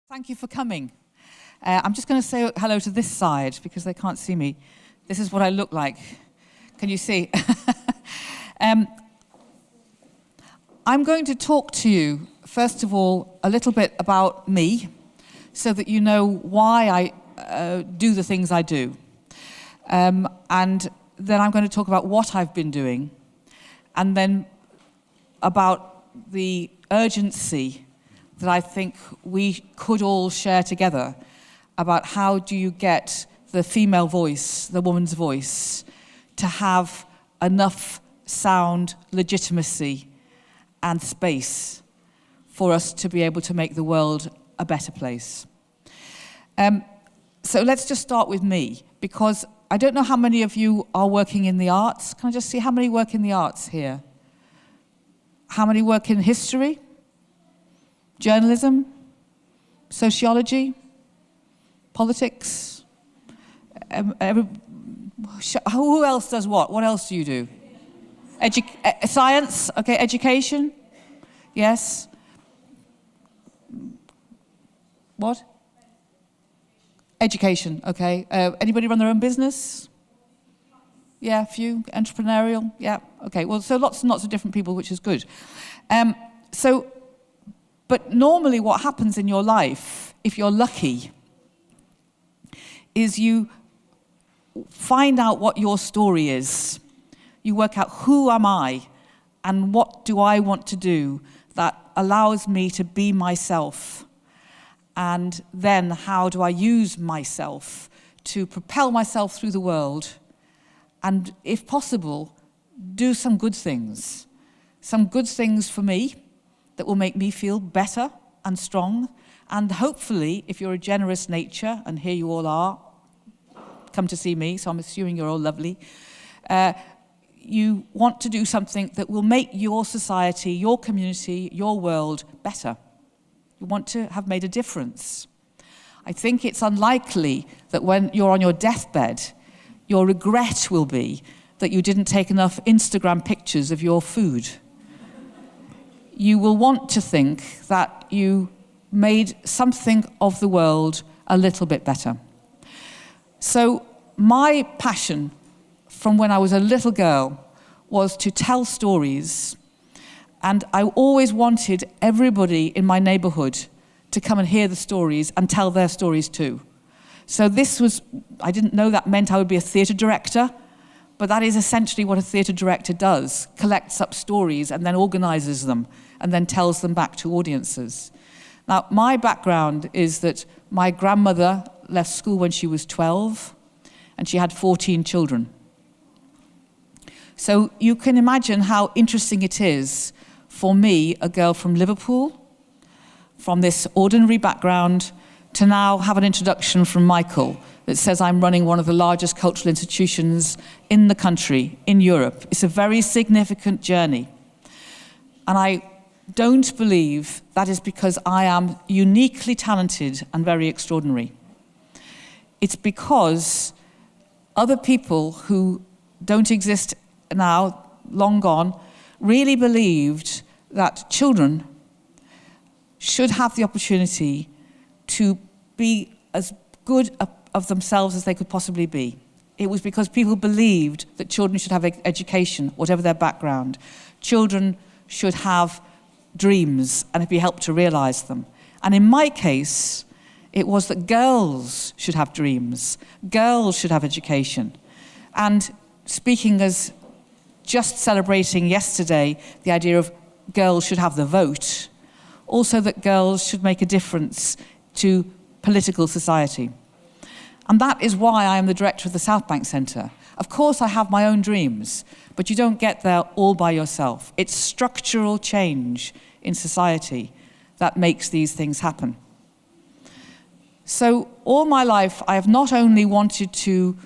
Thank you for coming. I'm just going to say hello to this side because they can't see me. This is what I look like. Can you see? I'm going to talk to you, first of all, a little bit about me so that you know why I do the things I do. And then I'm going to talk about what I've been doing, and then about the urgency that I think we could all share together about how do you get the female voice, the woman's voice, to have enough sound, legitimacy and space for us to be able to make the world a better place. So let's just start with me, because I don't know how many of you are working in the arts. Can I just see how many work in the arts here? How many work in history? Journalism, sociology, politics. Who else does what? What else do you do? Science, okay, education, yes. What? Education, okay. Anybody run their own business? Yeah, a few. Entrepreneurial, yeah, okay. Well, so lots and lots of different people, which is good. But normally what happens in your life, if you're lucky, is you find out what your story is. You work out, who am I and what do I want to do that allows me to be myself? And then how do I use myself to propel myself through the world and, if possible, do some good things. Some good things for me that will make me feel better and strong. And hopefully, if you're a generous nature, and here you all are, come to see me, so I'm assuming you're all lovely, you want to do something that will make your society, your community, your world better. You want to have made a difference. I think it's unlikely that when you're on your deathbed, your regret will be that you didn't take enough Instagram pictures of your food. You will want to think that you made something of the world a little bit better. So my passion from when I was a little girl was to tell stories, and I always wanted everybody in my neighborhood to come and hear the stories and tell their stories too. So I didn't know that meant I would be a theatre director, but that is essentially what a theatre director does, collects up stories and then organises them and then tells them back to audiences. Now, my background is that my grandmother left school when she was 12, and she had 14 children. So you can imagine how interesting it is for me, a girl from Liverpool, from this ordinary background, to now have an introduction from Michael that says I'm running one of the largest cultural institutions in the country, in Europe. It's a very significant journey. And I don't believe that is because I am uniquely talented and very extraordinary. It's because other people who don't exist now, long gone, really believed that children should have the opportunity to be as good of themselves as they could possibly be. It was because people believed that children should have education, whatever their background. Children should have dreams and be helped to realize them. And in my case, it was that girls should have dreams, girls should have education. And speaking as just celebrating yesterday the idea of girls should have the vote, also that girls should make a difference to political society. And that is why I am the director of the Southbank Centre. Of course, I have my own dreams, but you don't get there all by yourself. It's structural change in society that makes these things happen. So all my life, I have not only wanted to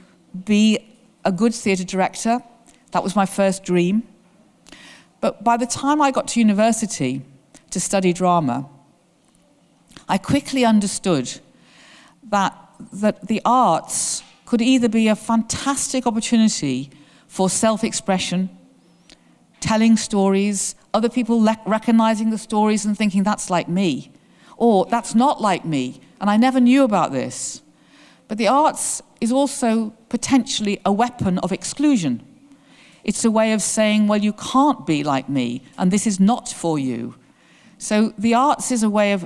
be a good theatre director, that was my first dream, but by the time I got to university to study drama, I quickly understood that the arts could either be a fantastic opportunity for self-expression, telling stories, other people recognizing the stories and thinking, that's like me, or that's not like me, and I never knew about this. But the arts is also potentially a weapon of exclusion. It's a way of saying, well, you can't be like me, and this is not for you. So the arts is a way of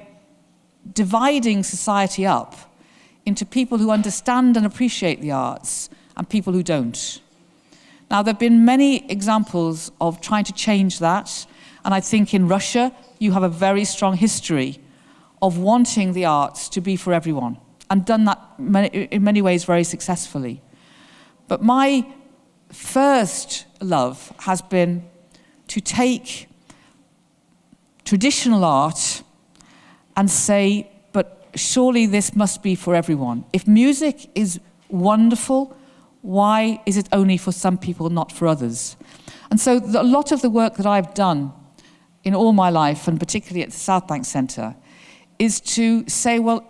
dividing society up into people who understand and appreciate the arts and people who don't. Now, there have been many examples of trying to change that, and I think in Russia you have a very strong history of wanting the arts to be for everyone, and done that in many ways very successfully. But my first love has been to take traditional art and say, but surely this must be for everyone. If music is wonderful, why is it only for some people, not for others? And so a lot of the work that I've done in all my life, and particularly at the Southbank Centre, is to say, well,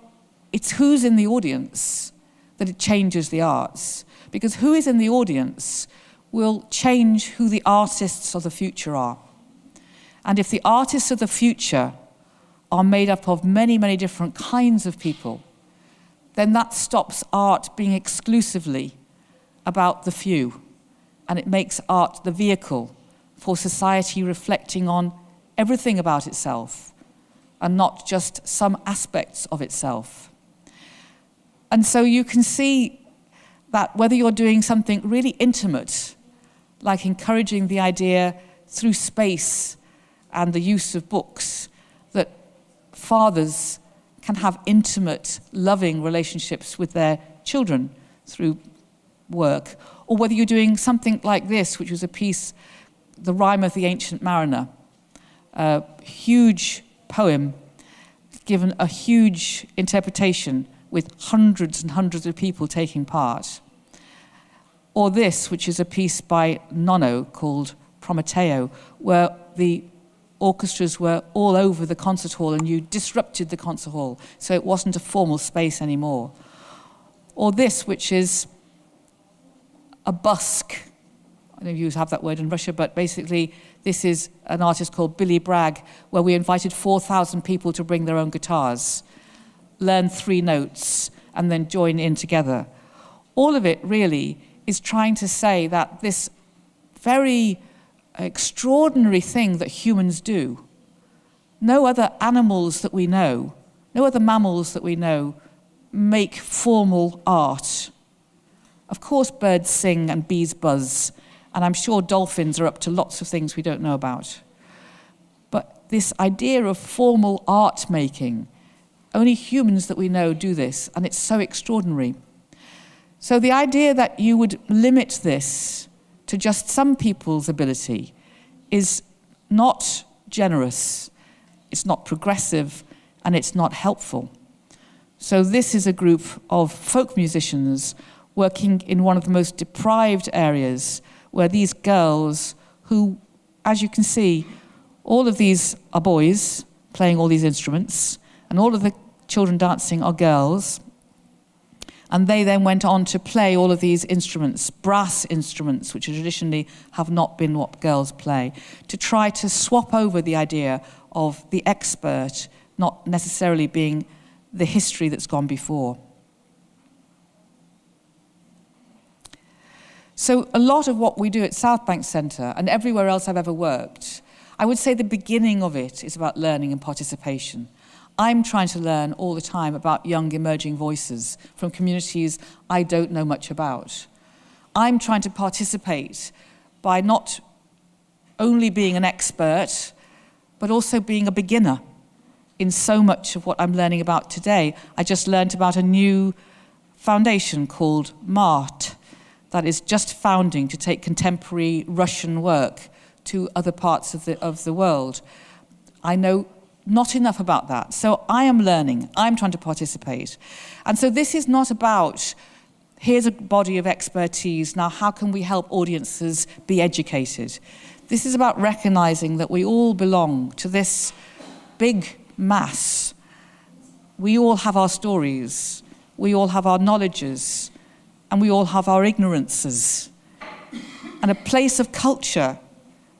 it's who's in the audience that it changes the arts. Because who is in the audience will change who the artists of the future are. And if the artists of the future are made up of many, many different kinds of people, then that stops art being exclusively about the few. And it makes art the vehicle for society reflecting on everything about itself and not just some aspects of itself. And so you can see that whether you're doing something really intimate, like encouraging the idea through space and the use of books, that fathers can have intimate, loving relationships with their children through work, or whether you're doing something like this, which was a piece, The Rime of the Ancient Mariner, a huge poem given a huge interpretation with hundreds and hundreds of people taking part. Or this, which is a piece by Nono called Prometeo, where the orchestras were all over the concert hall and you disrupted the concert hall, so it wasn't a formal space anymore. Or this, which is a busk. I don't know if you have that word in Russia, but basically this is an artist called Billy Bragg, where we invited 4,000 people to bring their own guitars, learn 3 notes, and then join in together. All of it really is trying to say that this very extraordinary thing that humans do, no other animals that we know, no other mammals that we know make formal art. Of course birds sing and bees buzz, and I'm sure dolphins are up to lots of things we don't know about. But this idea of formal art making, only humans that we know do this, and it's so extraordinary. So the idea that you would limit this to just some people's ability is not generous, it's not progressive, and it's not helpful. So this is a group of folk musicians working in one of the most deprived areas, where these girls who, as you can see, all of these are boys playing all these instruments, and all of the children dancing are girls. And they then went on to play all of these instruments, brass instruments, which traditionally have not been what girls play, to try to swap over the idea of the expert not necessarily being the history that's gone before. So a lot of what we do at Southbank Centre and everywhere else I've ever worked, I would say the beginning of it is about learning and participation. I'm trying to learn all the time about young emerging voices from communities I don't know much about. I'm trying to participate by not only being an expert, but also being a beginner in so much of what I'm learning about today. I just learned about a new foundation called MART that is just founding to take contemporary Russian work to other parts of the world. I know not enough about that. So I am learning, I'm trying to participate. And so this is not about, here's a body of expertise, now how can we help audiences be educated? This is about recognizing that we all belong to this big mass. We all have our stories, we all have our knowledges, and we all have our ignorances. And a place of culture,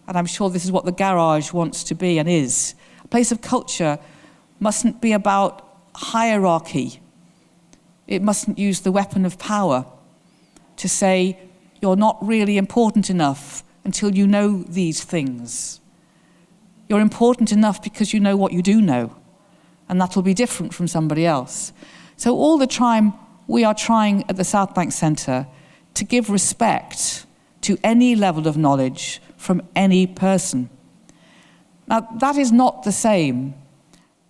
and I'm sure this is what the garage wants to be and is, a place of culture mustn't be about hierarchy. It mustn't use the weapon of power to say, you're not really important enough until you know these things. You're important enough because you know what you do know, and that will be different from somebody else. So all the time, we are trying at the Southbank Centre to give respect to any level of knowledge from any person. Now, that is not the same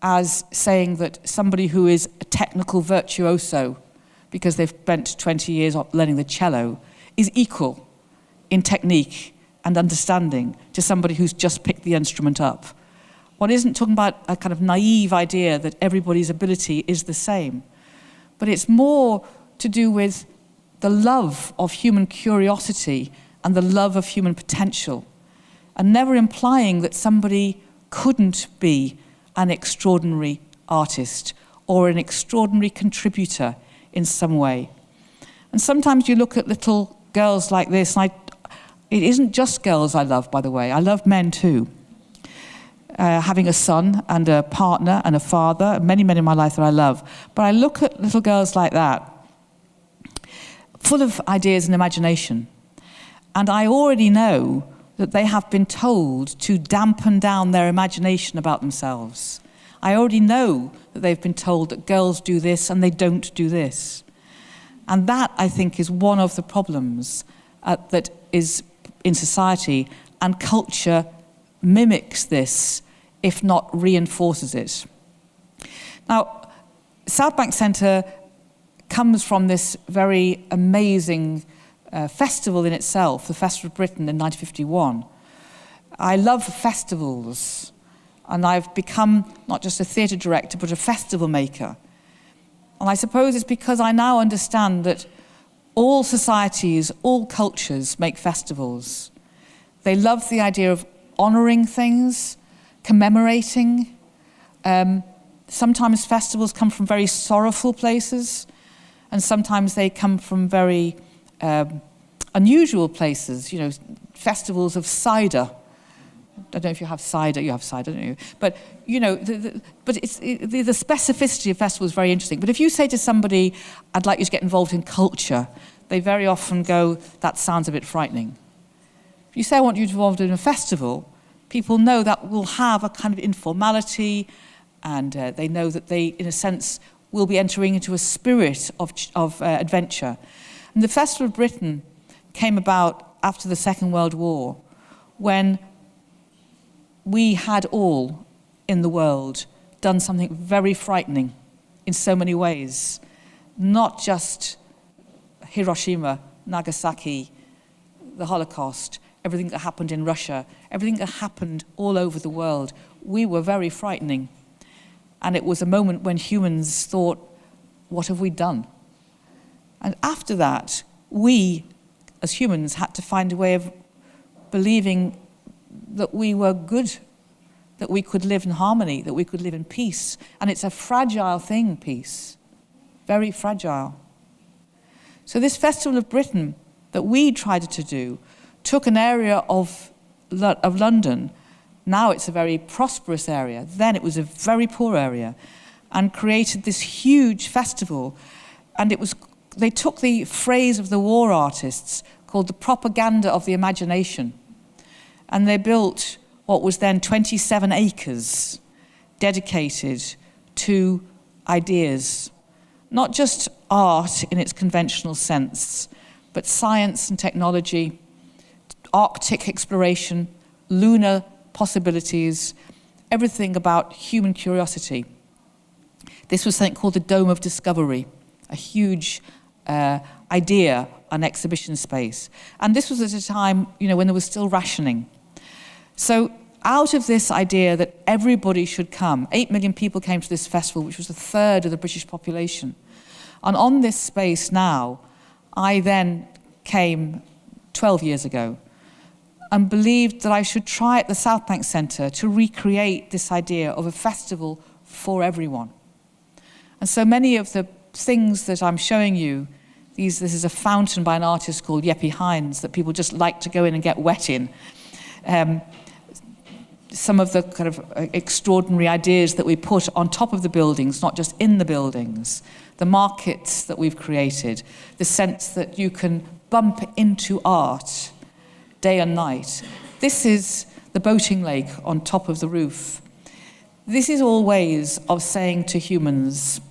as saying that somebody who is a technical virtuoso, because they've spent 20 years learning the cello, is equal in technique and understanding to somebody who's just picked the instrument up. One isn't talking about a kind of naive idea that everybody's ability is the same, but it's more to do with the love of human curiosity and the love of human potential, and never implying that somebody couldn't be an extraordinary artist or an extraordinary contributor in some way. And sometimes you look at little girls like this, and it isn't just girls I love, by the way. I love men too. Having a son and a partner and a father, many men in my life that I love. But I look at little girls like that, full of ideas and imagination. And I already know that they have been told to dampen down their imagination about themselves. I already know that they've been told that girls do this and they don't do this. And that, I think, is one of the problems that is in society, and culture mimics this, if not reinforces it. Now, Southbank Centre comes from this very amazing festival in itself, the Festival of Britain in 1951. I love festivals, and I've become not just a theatre director, but a festival maker. And I suppose it's because I now understand that all societies, all cultures make festivals. They love the idea of honouring things, commemorating. Sometimes festivals come from very sorrowful places, and sometimes they come from very unusual places, you know, festivals of cider. I don't know if you have cider. You have cider, don't you? But you know, the specificity of festivals is very interesting. But if you say to somebody, "I'd like you to get involved in culture," they very often go, "That sounds a bit frightening." If you say, "I want you to be involved in a festival," people know that will have a kind of informality, and they know that they, in a sense, will be entering into a spirit of adventure. And the Festival of Britain came about after the Second World War, when we had all in the world done something very frightening in so many ways. Not just Hiroshima, Nagasaki, the Holocaust, everything that happened in Russia, everything that happened all over the world. We were very frightening. And it was a moment when humans thought, what have we done? And after that, we, as humans, had to find a way of believing that we were good, that we could live in harmony, that we could live in peace. And it's a fragile thing, peace. Very fragile. So this Festival of Britain that we tried to do took an area of London. Now it's a very prosperous area. Then it was a very poor area, and created this huge festival. And they took the phrase of the war artists called the propaganda of the imagination. And they built what was then 27 acres dedicated to ideas. Not just art in its conventional sense, but science and technology, Arctic exploration, lunar possibilities, everything about human curiosity. This was something called the Dome of Discovery, a huge idea on exhibition space. And this was at a time, you know, when there was still rationing. So out of this idea that everybody should come, 8 million people came to this festival, which was a third of the British population. And on this space now, I then came 12 years ago and believed that I should try at the Southbank Centre to recreate this idea of a festival for everyone. And so many of the things that I'm showing you, this is a fountain by an artist called Jeppe Hines that people just like to go in and get wet in. some of the kind of extraordinary ideas that we put on top of the buildings, not just in the buildings, the markets that we've created, the sense that you can bump into art day and night. This is the boating lake on top of the roof. This is all ways of saying to humans,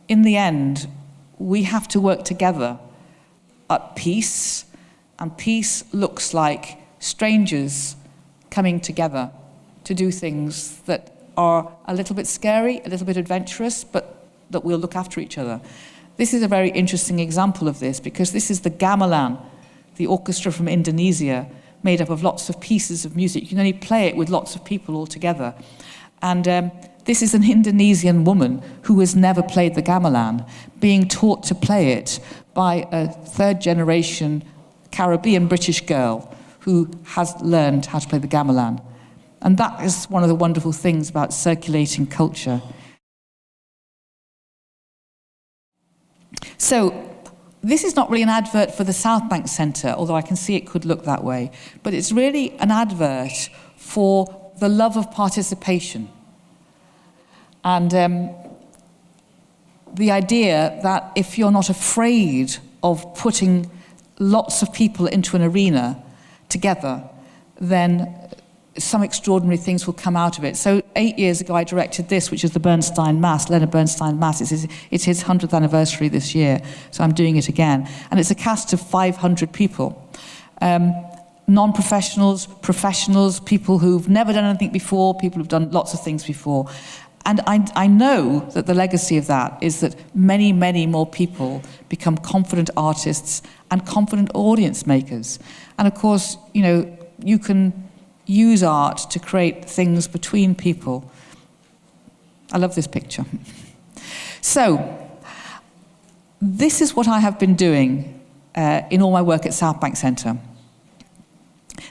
in the end, we have to work together at peace, and peace looks like strangers coming together to do things that are a little bit scary, a little bit adventurous, but that we'll look after each other. This is a very interesting example of this, because this is the gamelan, the orchestra from Indonesia, made up of lots of pieces of music. You can only play it with lots of people all together. And this is an Indonesian woman who has never played the gamelan, being taught to play it by a third-generation Caribbean British girl who has learned how to play the gamelan. And that is one of the wonderful things about circulating culture. So, this is not really an advert for the Southbank Centre, although I can see it could look that way, but it's really an advert for the love of participation. And the idea that if you're not afraid of putting lots of people into an arena together, then some extraordinary things will come out of it. So 8 years ago I directed this, which is the Bernstein Mass, Leonard Bernstein Mass. It's his 100th anniversary this year, so I'm doing it again. And it's a cast of 500 people. Non-professionals, professionals, people who've never done anything before, people who've done lots of things before. And I know that the legacy of that is that many, many more people become confident artists and confident audience makers. And of course, you know, you can use art to create things between people. I love this picture. So, this is what I have been doing in all my work at Southbank Centre.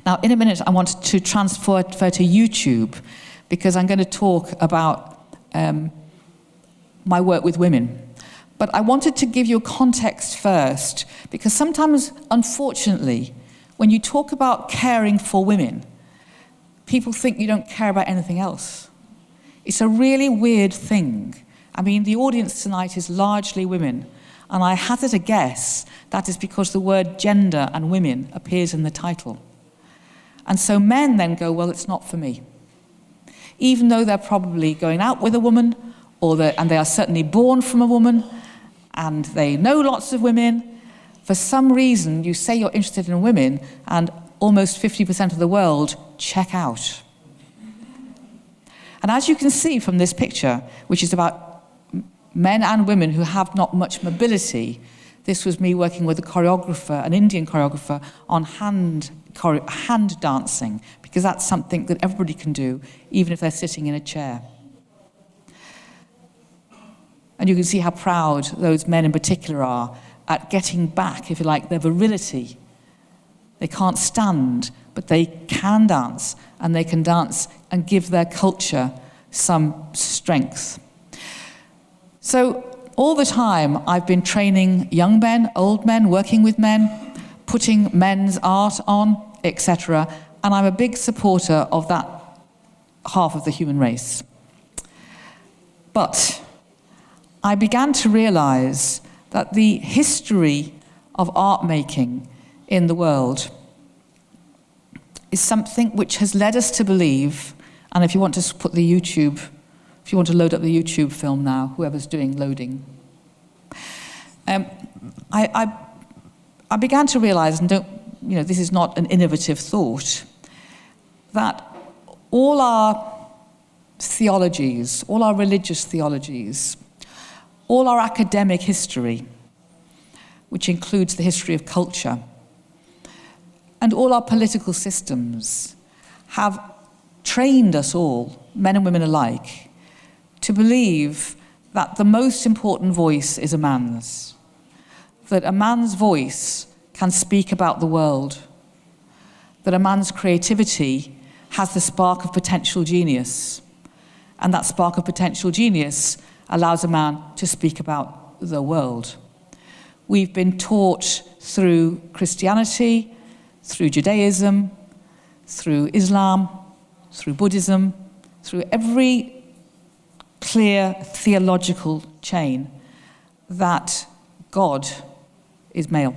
Now, in a minute, I want to transfer to YouTube, because I'm going to talk about my work with women. But I wanted to give you a context first, because sometimes, unfortunately, when you talk about caring for women, people think you don't care about anything else. It's a really weird thing. I mean, the audience tonight is largely women, and I hazard a guess that is because the word gender and women appears in the title. And so men then go, well, it's not for me. Even though they're probably going out with a woman, and they are certainly born from a woman, and they know lots of women, for some reason you say you're interested in women, and almost 50% of the world check out. And as you can see from this picture, which is about men and women who have not much mobility, this was me working with a choreographer, an Indian choreographer, on hand dancing, because that's something that everybody can do, even if they're sitting in a chair. And you can see how proud those men in particular are at getting back, if you like, their virility. They can't stand, but they can dance, and they can dance and give their culture some strength. So all the time I've been training young men, old men, working with men, putting men's art on, etc. And I'm a big supporter of that half of the human race. But I began to realize that the history of art making in the world is something which has led us to believe, and if you want to put the YouTube, if you want to load up the YouTube film now, whoever's doing loading, I began to realize, and this is not an innovative thought, that all our theologies, all our religious theologies, all our academic history, which includes the history of culture, and all our political systems have trained us all, men and women alike, to believe that the most important voice is a man's, that a man's voice can speak about the world, that a man's creativity has the spark of potential genius, and that spark of potential genius allows a man to speak about the world. We've been taught through Christianity, through Judaism, through Islam, through Buddhism, through every clear theological chain, that God is male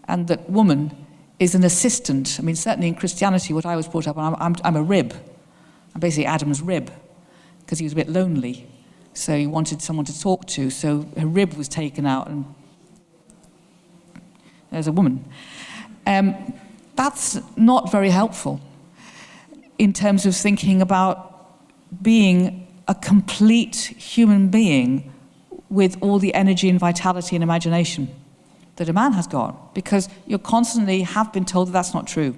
and that woman is an assistant. I mean, certainly in Christianity, what I was brought up on, I'm a rib. I'm basically Adam's rib, because he was a bit lonely. So he wanted someone to talk to, so her rib was taken out, and there's a woman. That's not very helpful in terms of thinking about being a complete human being with all the energy and vitality and imagination that a man has got, because you constantly have been told that that's not true.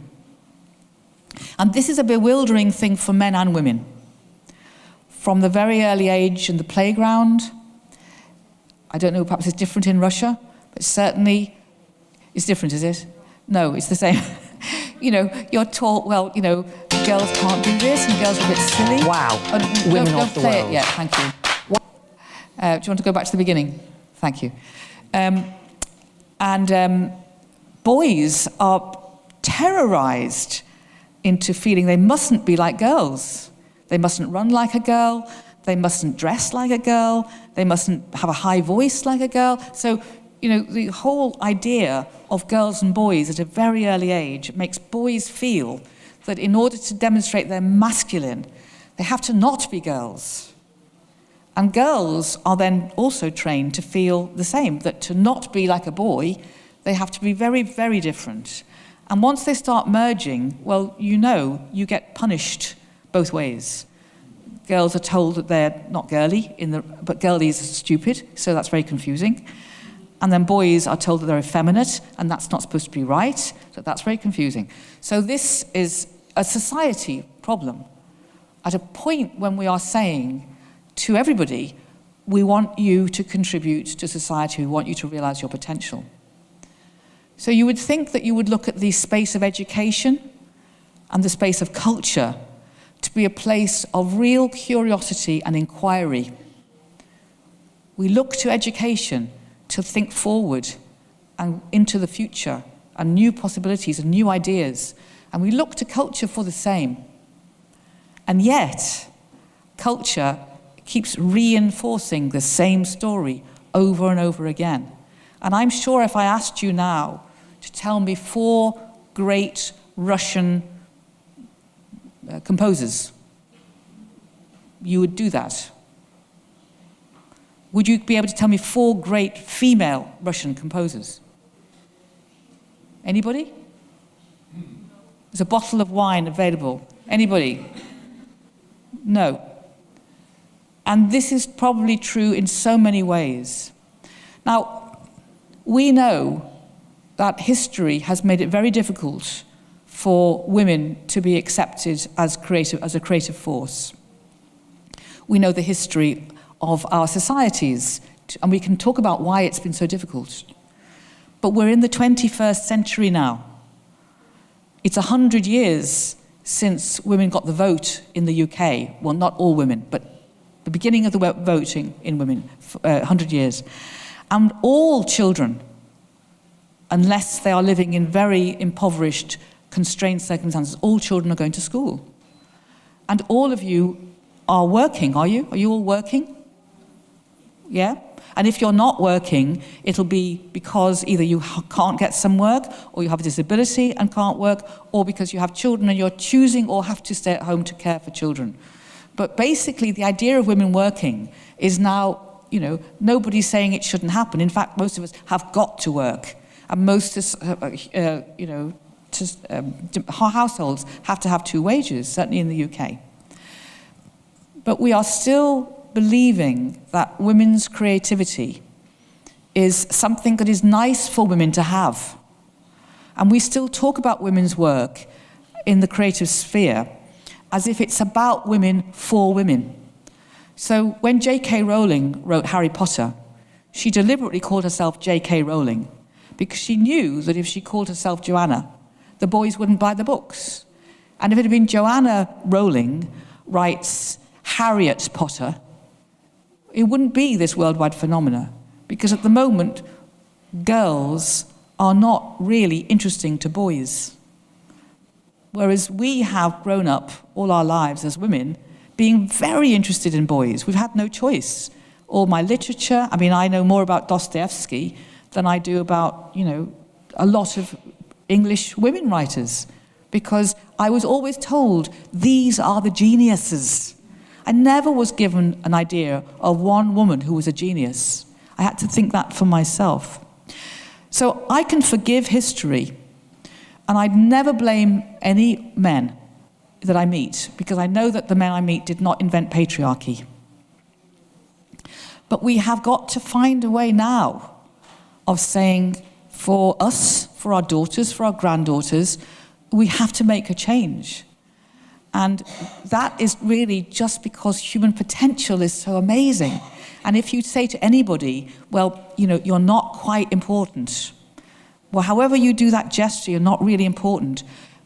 And this is a bewildering thing for men and women. From the very early age in the playground, I don't know, perhaps it's different in Russia, but certainly it's different, is it? No, it's the same. You know, you're taught, well, you know, girls can't do this and girls are a bit silly. Wow. Women don't play it yet, thank you. Do you want to go back to the beginning? Thank you. Boys are terrorized into feeling they mustn't be like girls. They mustn't run like a girl. They mustn't dress like a girl. They mustn't have a high voice like a girl. So, you know, the whole idea of girls and boys at a very early age makes boys feel that in order to demonstrate they're masculine, they have to not be girls. And girls are then also trained to feel the same, that to not be like a boy, they have to be very, very different. And once they start merging, well, you know, you get punished both ways. Girls are told that they're not girly, but girly is stupid, so that's very confusing. And then boys are told that they're effeminate, and that's not supposed to be right, so that's very confusing. So this is a society problem. At a point when we are saying to everybody, we want you to contribute to society, we want you to realize your potential. So you would think that you would look at the space of education and the space of culture to be a place of real curiosity and inquiry. We look to education to think forward and into the future and new possibilities and new ideas. And we look to culture for the same. And yet, culture keeps reinforcing the same story over and over again. And I'm sure if I asked you now to tell me 4 great Russian composers, you would do that. Would you be able to tell me 4 great female Russian composers? Anybody? There's a bottle of wine available. Anybody? No. And this is probably true in so many ways. Now, we know that history has made it very difficult for women to be accepted as a creative force. We know the history of our societies, and we can talk about why it's been so difficult. But we're in the 21st century now. It's 100 years since women got the vote in the UK. Well, not all women, but the beginning of the voting in women, 100 years. And all children, unless they are living in very impoverished, constrained circumstances, all children are going to school. And all of you are working, are you? Are you all working? Yeah? And if you're not working, it'll be because either you can't get some work, or you have a disability and can't work, or because you have children and you're choosing or have to stay at home to care for children. But basically, the idea of women working is now, you know, nobody's saying it shouldn't happen. In fact, most of us have got to work. And most, households have to have 2 wages, certainly in the UK. But we are still believing that women's creativity is something that is nice for women to have. And we still talk about women's work in the creative sphere as if it's about women for women. So when J.K. Rowling wrote Harry Potter, she deliberately called herself J.K. Rowling because she knew that if she called herself Joanna, the boys wouldn't buy the books. And if it had been Joanna Rowling writes Harriet Potter, it wouldn't be this worldwide phenomena, because at the moment, girls are not really interesting to boys. Whereas we have grown up all our lives as women being very interested in boys. We've had no choice. All my literature, I mean, I know more about Dostoevsky than I do about, a lot of English women writers, because I was always told these are the geniuses. I never was given an idea of one woman who was a genius. I had to think that for myself. So I can forgive history, and I'd never blame any men that I meet, because I know that the men I meet did not invent patriarchy. But we have got to find a way now of saying, for us, for our daughters, for our granddaughters, we have to make a change. And that is really just because human potential is so amazing. And if you say to anybody, well, you're not quite important, well, however you do that gesture, you're not really important,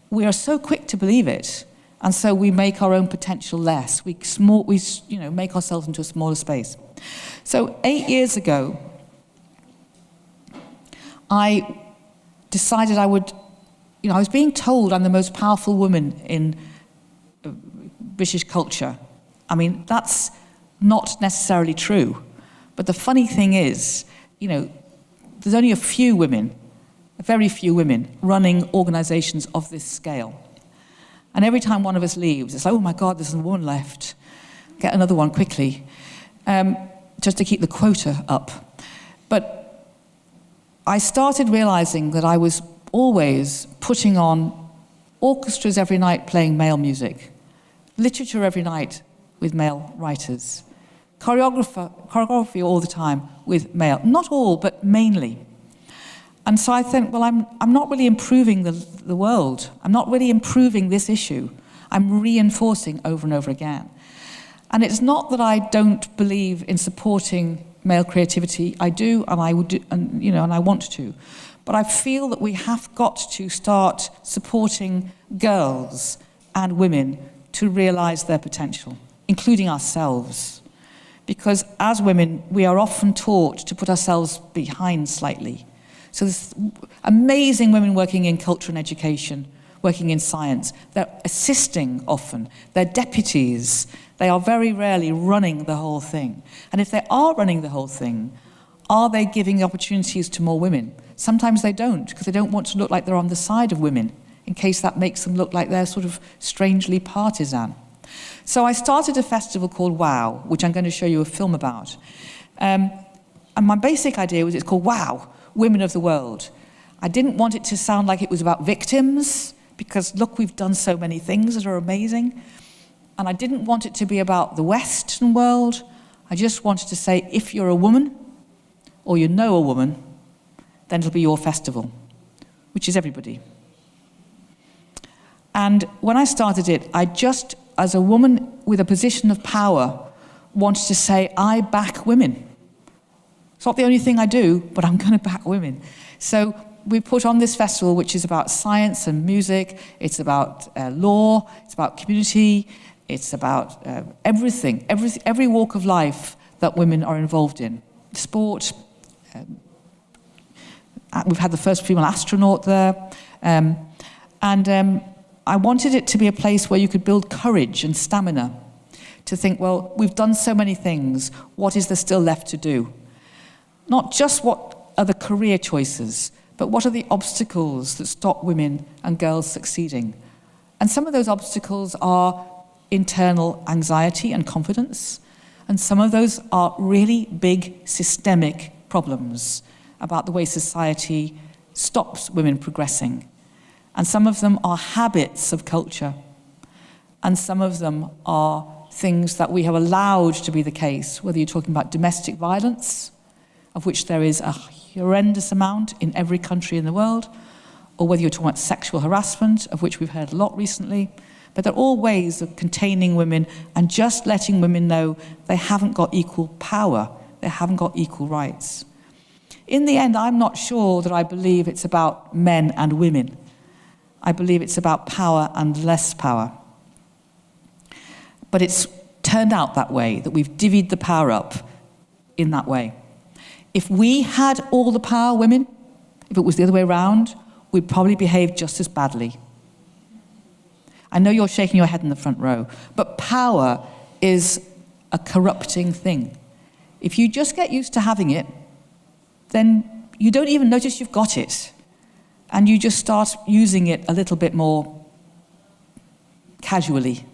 we are so quick to believe it. And so we make our own potential less. We make ourselves into a smaller space. So 8 years ago, I decided I would, I was being told I'm the most powerful woman in British culture. I mean, that's not necessarily true. But the funny thing is, there's only a few women, very few women, running organizations of this scale. And every time one of us leaves, it's like, oh my God, there's one left. Get another one quickly, just to keep the quota up. But I started realizing that I was always putting on orchestras every night playing male music, literature every night with male writers, choreography all the time with male, not all, but mainly. And so I think, well, I'm not really improving the world. I'm not really improving this issue. I'm reinforcing over and over again. And it's not that I don't believe in supporting male creativity. I do, and I would do, and I want to. But I feel that we have got to start supporting girls and women to realize their potential, including ourselves. Because as women, we are often taught to put ourselves behind slightly. So there's amazing women working in culture and education, working in science. They're assisting often. They're deputies. They are very rarely running the whole thing. And if they are running the whole thing, are they giving opportunities to more women? Sometimes they don't, because they don't want to look like they're on the side of women, in case that makes them look like they're sort of strangely partisan. So I started a festival called WOW, which I'm going to show you a film about. And my basic idea was it's called WOW, Women of the World. I didn't want it to sound like it was about victims, because look, we've done so many things that are amazing. And I didn't want it to be about the Western world. I just wanted to say, if you're a woman, or you know a woman, then it'll be your festival, which is everybody. And when I started it, I just, as a woman with a position of power, wanted to say, I back women. It's not the only thing I do, but I'm going to back women. So we put on this festival, which is about science and music. It's about law. It's about community. It's about everything, every walk of life that women are involved in. Sport. We've had the first female astronaut there. I wanted it to be a place where you could build courage and stamina to think, well, we've done so many things. What is there still left to do? Not just what are the career choices, but what are the obstacles that stop women and girls succeeding? And some of those obstacles are internal anxiety and confidence, and some of those are really big systemic problems about the way society stops women progressing. And some of them are habits of culture, and some of them are things that we have allowed to be the case, whether you're talking about domestic violence, of which there is a horrendous amount in every country in the world, or whether you're talking about sexual harassment, of which we've heard a lot recently. But they're all ways of containing women and just letting women know they haven't got equal power, they haven't got equal rights. In the end, I'm not sure that I believe it's about men and women. I believe it's about power and less power. But it's turned out that way, that we've divvied the power up in that way. If we had all the power, women, if it was the other way around, we'd probably behave just as badly. I know you're shaking your head in the front row, but power is a corrupting thing. If you just get used to having it, then you don't even notice you've got it. And you just start using it a little bit more casually.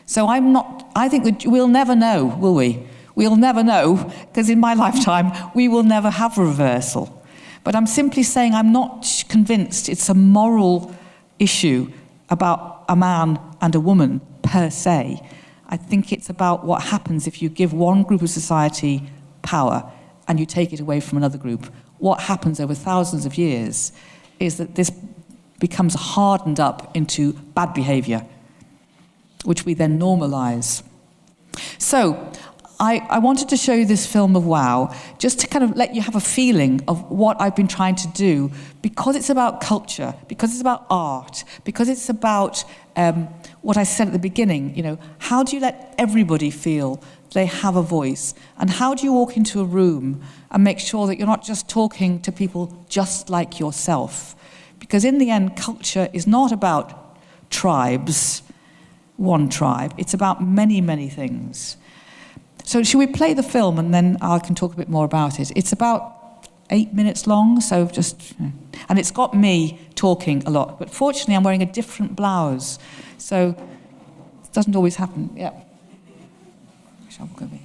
So I think that we'll never know, will we? We'll never know, because in my lifetime, we will never have a reversal. But I'm simply saying I'm not convinced it's a moral issue about a man and a woman per se. I think it's about what happens if you give one group of society power and you take it away from another group. What happens over thousands of years is that this becomes hardened up into bad behavior, which we then normalize. So I wanted to show you this film of Wow, just to kind of let you have a feeling of what I've been trying to do, because it's about culture, because it's about art, because it's about what I said at the beginning, you know, how do you let everybody feel they have a voice? And how do you walk into a room and make sure that you're not just talking to people just like yourself? Because in the end, culture is not about tribes, one tribe. It's about many, many things. So should we play the film and then I can talk a bit more about it? It's about 8 minutes long, so just... And it's got me talking a lot. But fortunately, I'm wearing a different blouse, so it doesn't always happen. Yeah. Shall we go be?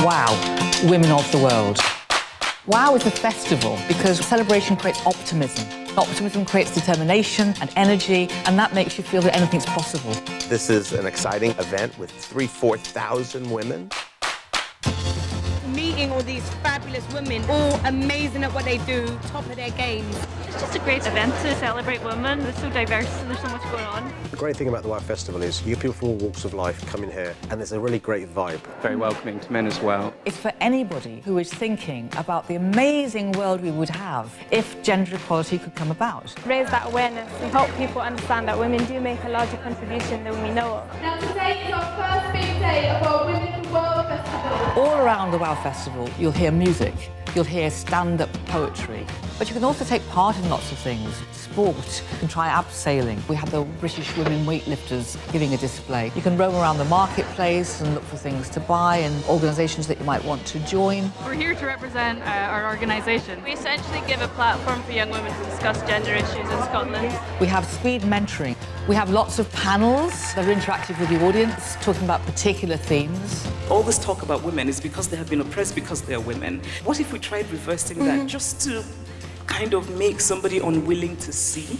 Wow, women of the world. Wow is a festival because celebration creates optimism. Optimism creates determination and energy, and that makes you feel that anything's possible. This is an exciting event with 4,000 women. Meeting all these fabulous women, all amazing at what they do, top of their game. It's just a great event to celebrate women. It's so diverse and there's so much going on. The great thing about the WOW Festival is you get people from all walks of life coming here, and there's a really great vibe. Very welcoming to men as well. It's for anybody who is thinking about the amazing world we would have if gender equality could come about. Raise that awareness and help people understand that women do make a larger contribution than we know of. Now today is our first big day of our Women in the World Festival. All around the WOW Festival, you'll hear music, you'll hear stand-up poetry, but you can also take part in lots of things. Sport, you can try abseiling. We had the British women weightlifters giving a display. You can roam around the marketplace and look for things to buy and organisations that you might want to join. We're here to represent our organisation. We essentially give a platform for young women to discuss gender issues in Scotland. We have speed mentoring. We have lots of panels that are interactive with the audience, talking about particular themes. All this talk about women is because they have been oppressed because they are women. What if we tried reversing that just to kind of make somebody unwilling to see?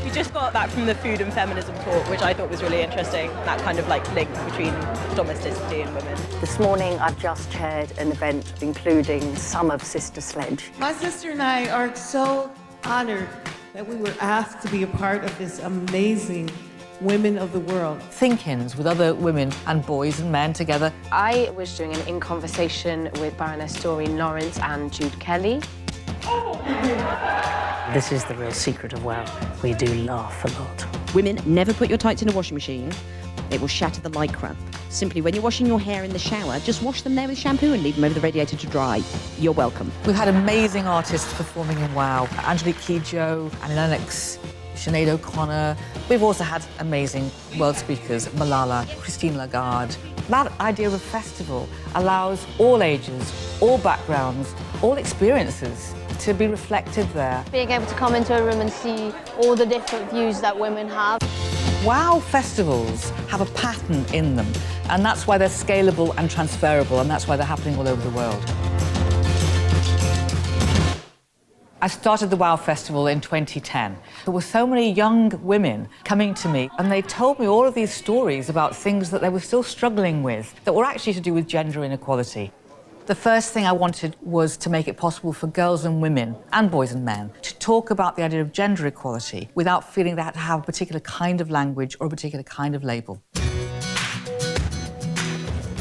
We just got back from the food and feminism talk, which I thought was really interesting, that kind of like link between domesticity and women. This morning I've just chaired an event including some of Sister Sledge. My sister and I are so honored that we were asked to be a part of this amazing Women of the World. Think-ins with other women and boys and men together. I was doing an In Conversation with Baroness Doreen Lawrence and Jude Kelly. This is the real secret of WOW. We do laugh a lot. Women, never put your tights in a washing machine. It will shatter the lycra. Simply, when you're washing your hair in the shower, just wash them there with shampoo and leave them over the radiator to dry. You're welcome. We've had amazing artists performing in WOW. Angelique Kidjo, Annie Lennox, Sinead O'Connor. We've also had amazing world speakers, Malala, Christine Lagarde. That idea of a festival allows all ages, all backgrounds, all experiences to be reflected there. Being able to come into a room and see all the different views that women have. WOW festivals have a pattern in them, and that's why they're scalable and transferable, and that's why they're happening all over the world. I started the WOW Festival in 2010. There were so many young women coming to me, and they told me all of these stories about things that they were still struggling with that were actually to do with gender inequality. The first thing I wanted was to make it possible for girls and women, and boys and men, to talk about the idea of gender equality without feeling they had to have a particular kind of language or a particular kind of label.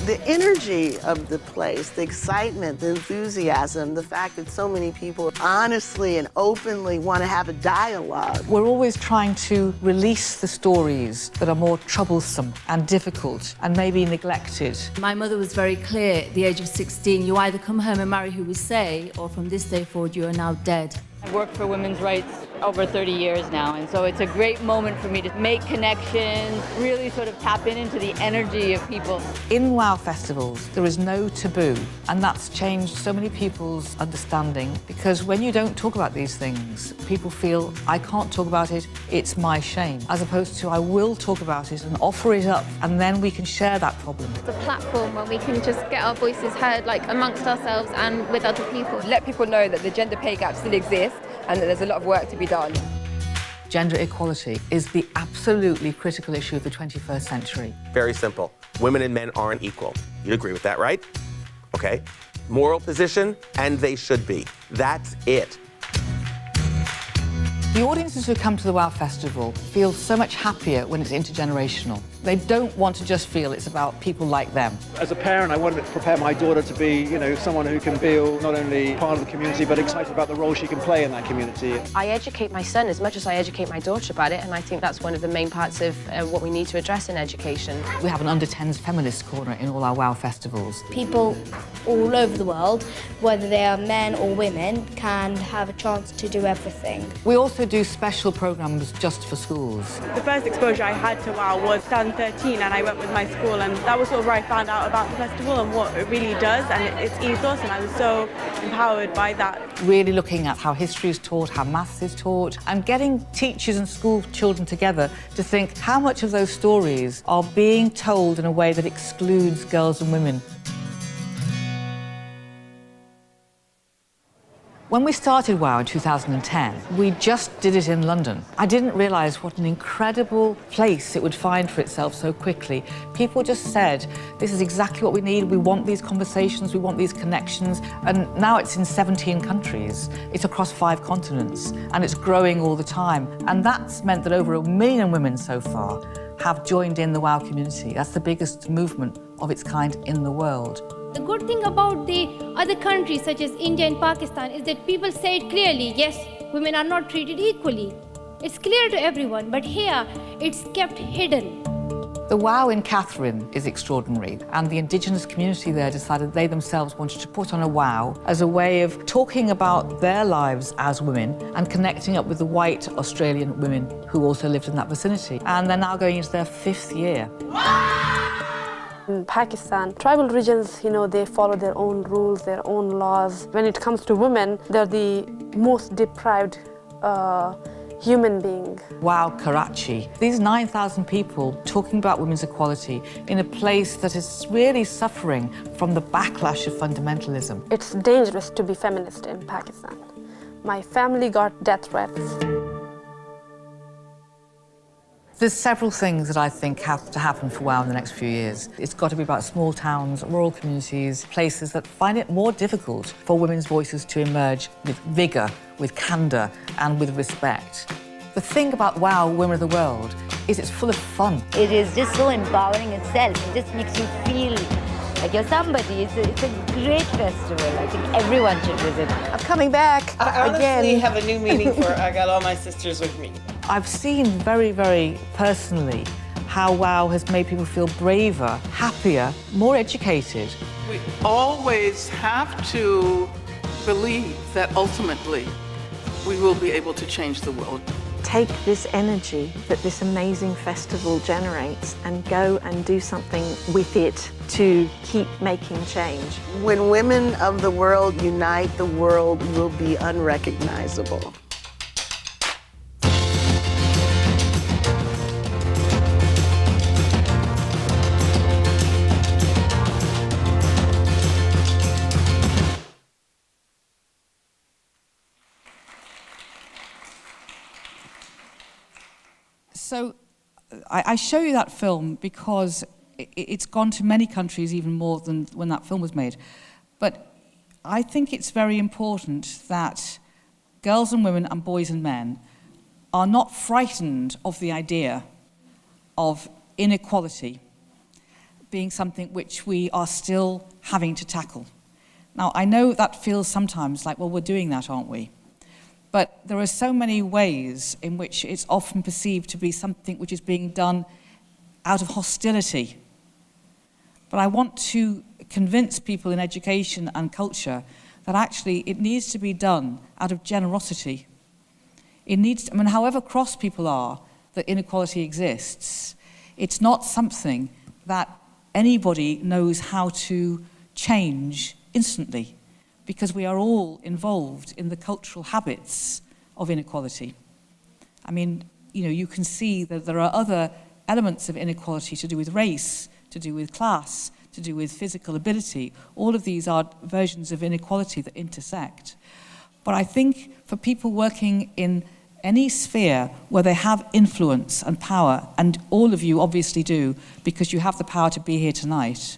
The energy of the place, the excitement, the enthusiasm, the fact that so many people honestly and openly want to have a dialogue. We're always trying to release the stories that are more troublesome and difficult and maybe neglected. My mother was very clear at the age of 16, you either come home and marry who we say, or from this day forward you are now dead. I've worked for women's rights over 30 years now, and so it's a great moment for me to make connections, really sort of tap into the energy of people. In WOW festivals, there is no taboo, and that's changed so many people's understanding, because when you don't talk about these things, people feel, I can't talk about it, it's my shame, as opposed to I will talk about it and offer it up, and then we can share that problem. It's a platform where we can just get our voices heard, like amongst ourselves and with other people. Let people know that the gender pay gap still exists and that there's a lot of work to be done. Gender equality is the absolutely critical issue of the 21st century. Very simple. Women and men aren't equal. You'd agree with that, right? Okay. Moral position, and they should be. That's it. The audiences who come to the WOW Festival feel so much happier when it's intergenerational. They don't want to just feel it's about people like them. As a parent, I wanted to prepare my daughter to be, someone who can feel not only part of the community, but excited about the role she can play in that community. I educate my son as much as I educate my daughter about it, and I think that's one of the main parts of what we need to address in education. We have an under-10s feminist corner in all our WOW festivals. People all over the world, whether they are men or women, can have a chance to do everything. We also do special programmes just for schools. The first exposure I had to WOW was 2013, and I went with my school, and that was sort of where I found out about the festival and what it really does and its ethos, and I was so empowered by that. Really looking at how history is taught, how maths is taught, and getting teachers and school children together to think how much of those stories are being told in a way that excludes girls and women. When we started WOW in 2010, we just did it in London. I didn't realise what an incredible place it would find for itself so quickly. People just said, this is exactly what we need, we want these conversations, we want these connections, and now it's in 17 countries. It's across 5 continents, and it's growing all the time. And that's meant that over 1 million women so far have joined in the WOW community. That's the biggest movement of its kind in the world. The good thing about the other countries such as India and Pakistan is that people say it clearly, yes, women are not treated equally. It's clear to everyone, but here it's kept hidden. The WOW in Catherine is extraordinary, and the Indigenous community there decided they themselves wanted to put on a WOW as a way of talking about their lives as women and connecting up with the white Australian women who also lived in that vicinity. And they're now going into their 5th year. In Pakistan, tribal regions, they follow their own rules, their own laws. When it comes to women, they're the most deprived human being. WOW Karachi. These 9,000 people talking about women's equality in a place that is really suffering from the backlash of fundamentalism. It's dangerous to be feminist in Pakistan. My family got death threats. There's several things that I think have to happen for WOW in the next few years. It's got to be about small towns, rural communities, places that find it more difficult for women's voices to emerge with vigour, with candour and with respect. The thing about WOW Women of the World is it's full of fun. It is just so empowering itself. It just makes you feel like you're somebody. It's a great festival. I think everyone should visit. I'm coming back I honestly again. have a new meaning for I got all my sisters with me. I've seen very, very personally how WOW has made people feel braver, happier, more educated. We always have to believe that ultimately we will be able to change the world. Take this energy that this amazing festival generates and go and do something with it to keep making change. When women of the world unite, the world will be unrecognizable. So I show you that film because it's gone to many countries, even more than when that film was made. But I think it's very important that girls and women and boys and men are not frightened of the idea of inequality being something which we are still having to tackle. Now, I know that feels sometimes like, well, we're doing that, aren't we? But there are so many ways in which it's often perceived to be something which is being done out of hostility. But I want to convince people in education and culture that actually it needs to be done out of generosity. It needs to, I mean, however cross people are that inequality exists, it's not something that anybody knows how to change instantly, because we are all involved in the cultural habits of inequality. I mean, you know, you can see that there are other elements of inequality to do with race, to do with class, to do with physical ability. All of these are versions of inequality that intersect. But I think for people working in any sphere where they have influence and power, and all of you obviously do because you have the power to be here tonight,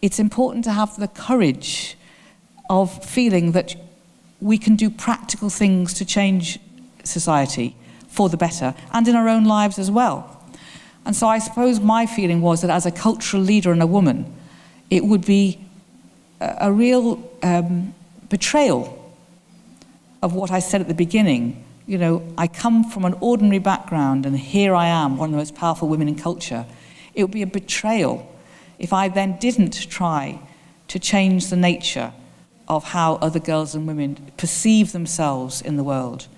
it's important to have the courage of feeling that we can do practical things to change society for the better, and in our own lives as well. And so I suppose my feeling was that as a cultural leader and a woman, it would be a real betrayal of what I said at the beginning. You know, I come from an ordinary background and here I am, one of the most powerful women in culture. It would be a betrayal if I then didn't try to change the nature of how other girls and women perceive themselves in the world.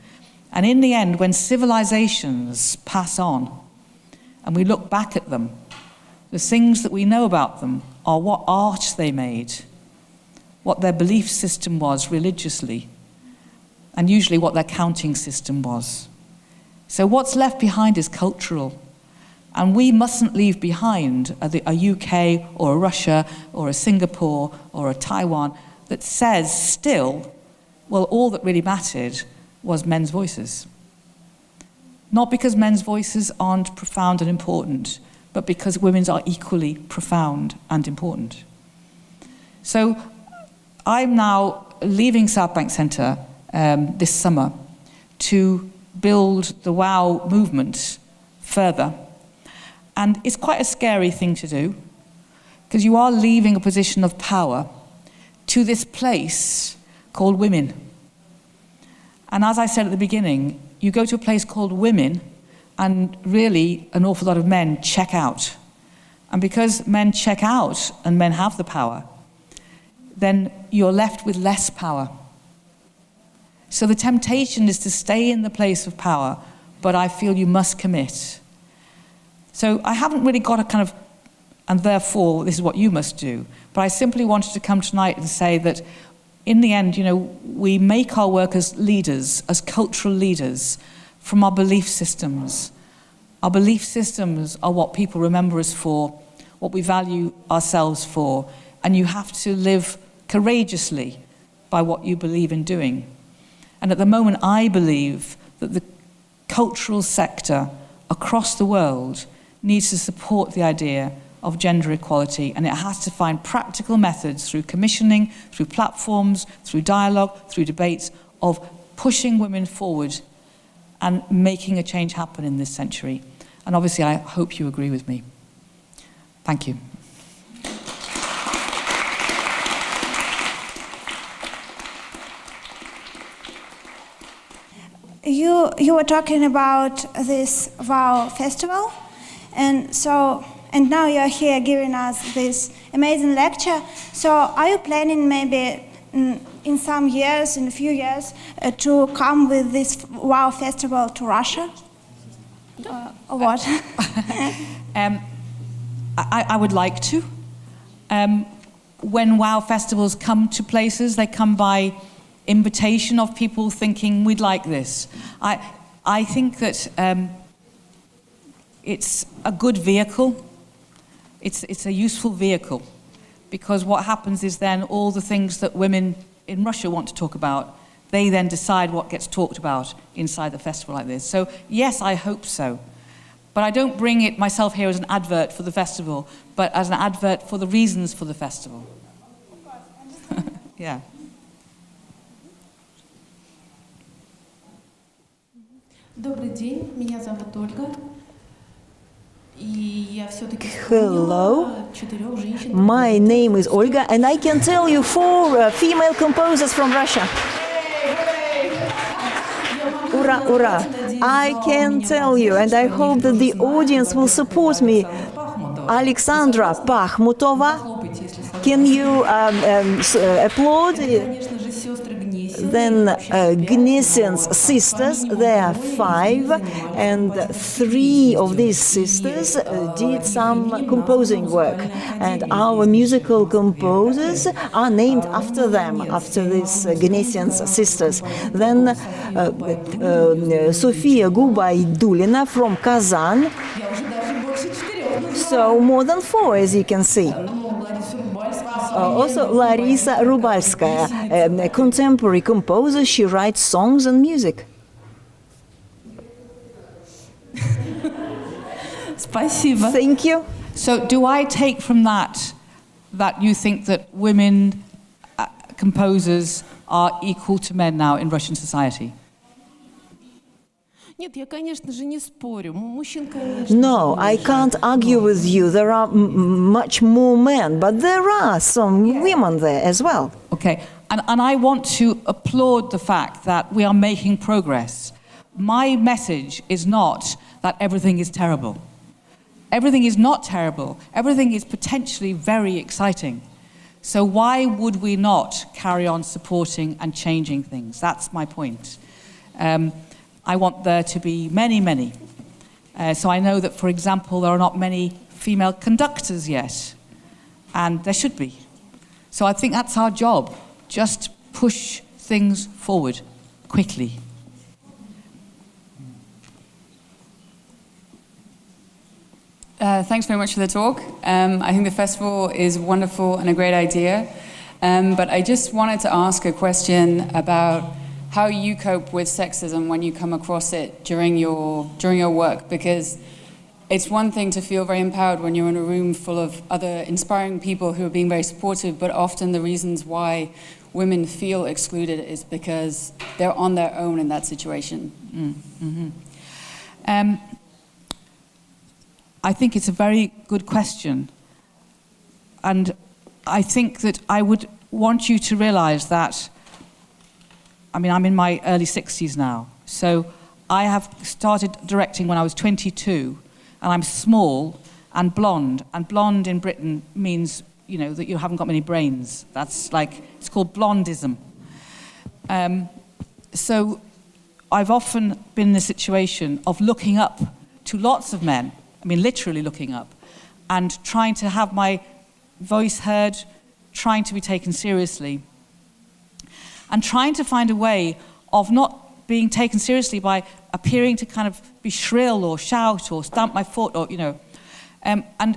And in the end, when civilizations pass on and we look back at them, the things that we know about them are what art they made, what their belief system was religiously, and usually what their counting system was. So what's left behind is cultural. And we mustn't leave behind a UK or a Russia or a Singapore or a Taiwan that says still, well, all that really mattered was men's voices. Not because men's voices aren't profound and important, but because women's are equally profound and important. So I'm now leaving Southbank Centre this summer to build the WOW movement further. And it's quite a scary thing to do, because you are leaving a position of power to this place called women. And as I said at the beginning, you go to a place called women, and really an awful lot of men check out. And because men check out and men have the power, then you're left with less power. So the temptation is to stay in the place of power, but I feel you must commit. So I haven't really got a kind of, and therefore this is what you must do, but I simply wanted to come tonight and say that in the end, you know, we make our work as leaders, as cultural leaders, from our belief systems. Our belief systems are what people remember us for, what we value ourselves for, and you have to live courageously by what you believe in doing. And at the moment, I believe that the cultural sector across the world needs to support the idea of gender equality, and it has to find practical methods through commissioning, through platforms, through dialogue, through debates, of pushing women forward and making a change happen in this century. And obviously, I hope you agree with me. Thank you. You were talking about this WOW festival, and now you're here giving us this amazing lecture. So are you planning maybe in some years, in a few years, to come with this WOW festival to Russia? Or what? I would like to. When WOW festivals come to places, they come by invitation of people thinking we'd like this. I think that it's a good vehicle. It's a useful vehicle, because what happens is then all the things that women in Russia want to talk about, they then decide what gets talked about inside the festival like this. So yes, I hope so. But I don't bring it myself here as an advert for the festival, but as an advert for the reasons for the festival. Yeah. Добрый день, меня зовут Ольга. Hello, my name is Olga, and I can tell you 4 female composers from Russia. Ura, ura. I can tell you, and I hope that the audience will support me. Alexandra Pakhmutova, can you applaud? Then Gnesian's sisters, there are 5, and 3 of these sisters did some composing work. And our musical composers are named after them, after these Gnesian's sisters. Then Sofia Gubaidulina from Kazan. So more than 4, as you can see. Also Larisa Rubalskaya, a contemporary composer. She writes songs and music. Спасибо. Thank you. So do I take from that you think that women composers are equal to men now in Russian society? No, I can't argue with you. There are much more men, but there are some women there as well. Okay, and I want to applaud the fact that we are making progress. My message is not that everything is terrible. Everything is not terrible. Everything is potentially very exciting. So why would we not carry on supporting and changing things? That's my point. I want there to be many, many. So I know that, for example, there are not many female conductors yet, and there should be. So I think that's our job, just push things forward quickly. Thanks very much for the talk. I think the festival is wonderful and a great idea, but I just wanted to ask a question about how you cope with sexism when you come across it during your work, because it's one thing to feel very empowered when you're in a room full of other inspiring people who are being very supportive, but often the reasons why women feel excluded is because they're on their own in that situation. I think it's a very good question, and I think that I would want you to realize that, I mean, I'm in my early 60s now, so I have started directing when I was 22, and I'm small and blonde in Britain means, you know, that you haven't got many brains. That's like, it's called blondism. So I've often been in the situation of looking up to lots of men, I mean, literally looking up, and trying to have my voice heard, trying to be taken seriously, and trying to find a way of not being taken seriously by appearing to kind of be shrill or shout or stamp my foot or, you know, and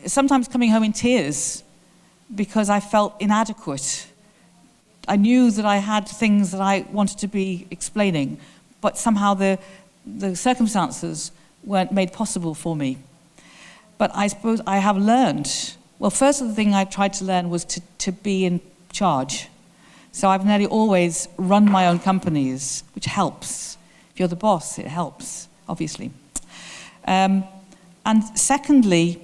sometimes coming home in tears because I felt inadequate. I knew that I had things that I wanted to be explaining, but somehow the circumstances weren't made possible for me. But I suppose I have learned, well, first of the thing I tried to learn was to be in charge. So I've nearly always run my own companies, which helps. If you're the boss, it helps, obviously. And secondly,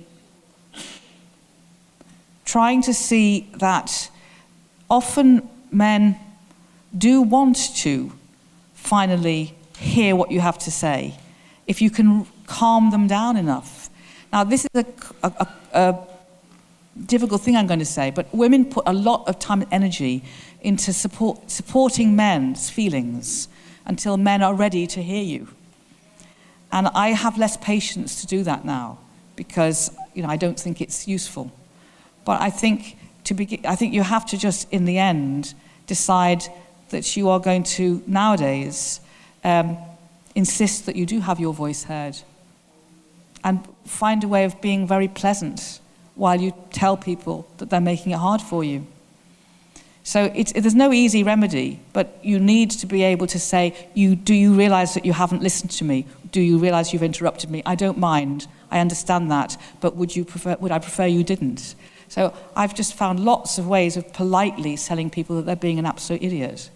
trying to see that often men do want to finally hear what you have to say, if you can calm them down enough. Now, this is a difficult thing I'm going to say, but women put a lot of time and energy into supporting men's feelings until men are ready to hear you. And I have less patience to do that now because, you know, I don't think it's useful. But I think you have to just, in the end, decide that you are going to, nowadays, insist that you do have your voice heard and find a way of being very pleasant while you tell people that they're making it hard for you. So there's no easy remedy, but you need to be able to say, do you realize that you haven't listened to me? Do you realize you've interrupted me? I don't mind, I understand that, but would I prefer you didn't? So I've just found lots of ways of politely telling people that they're being an absolute idiot.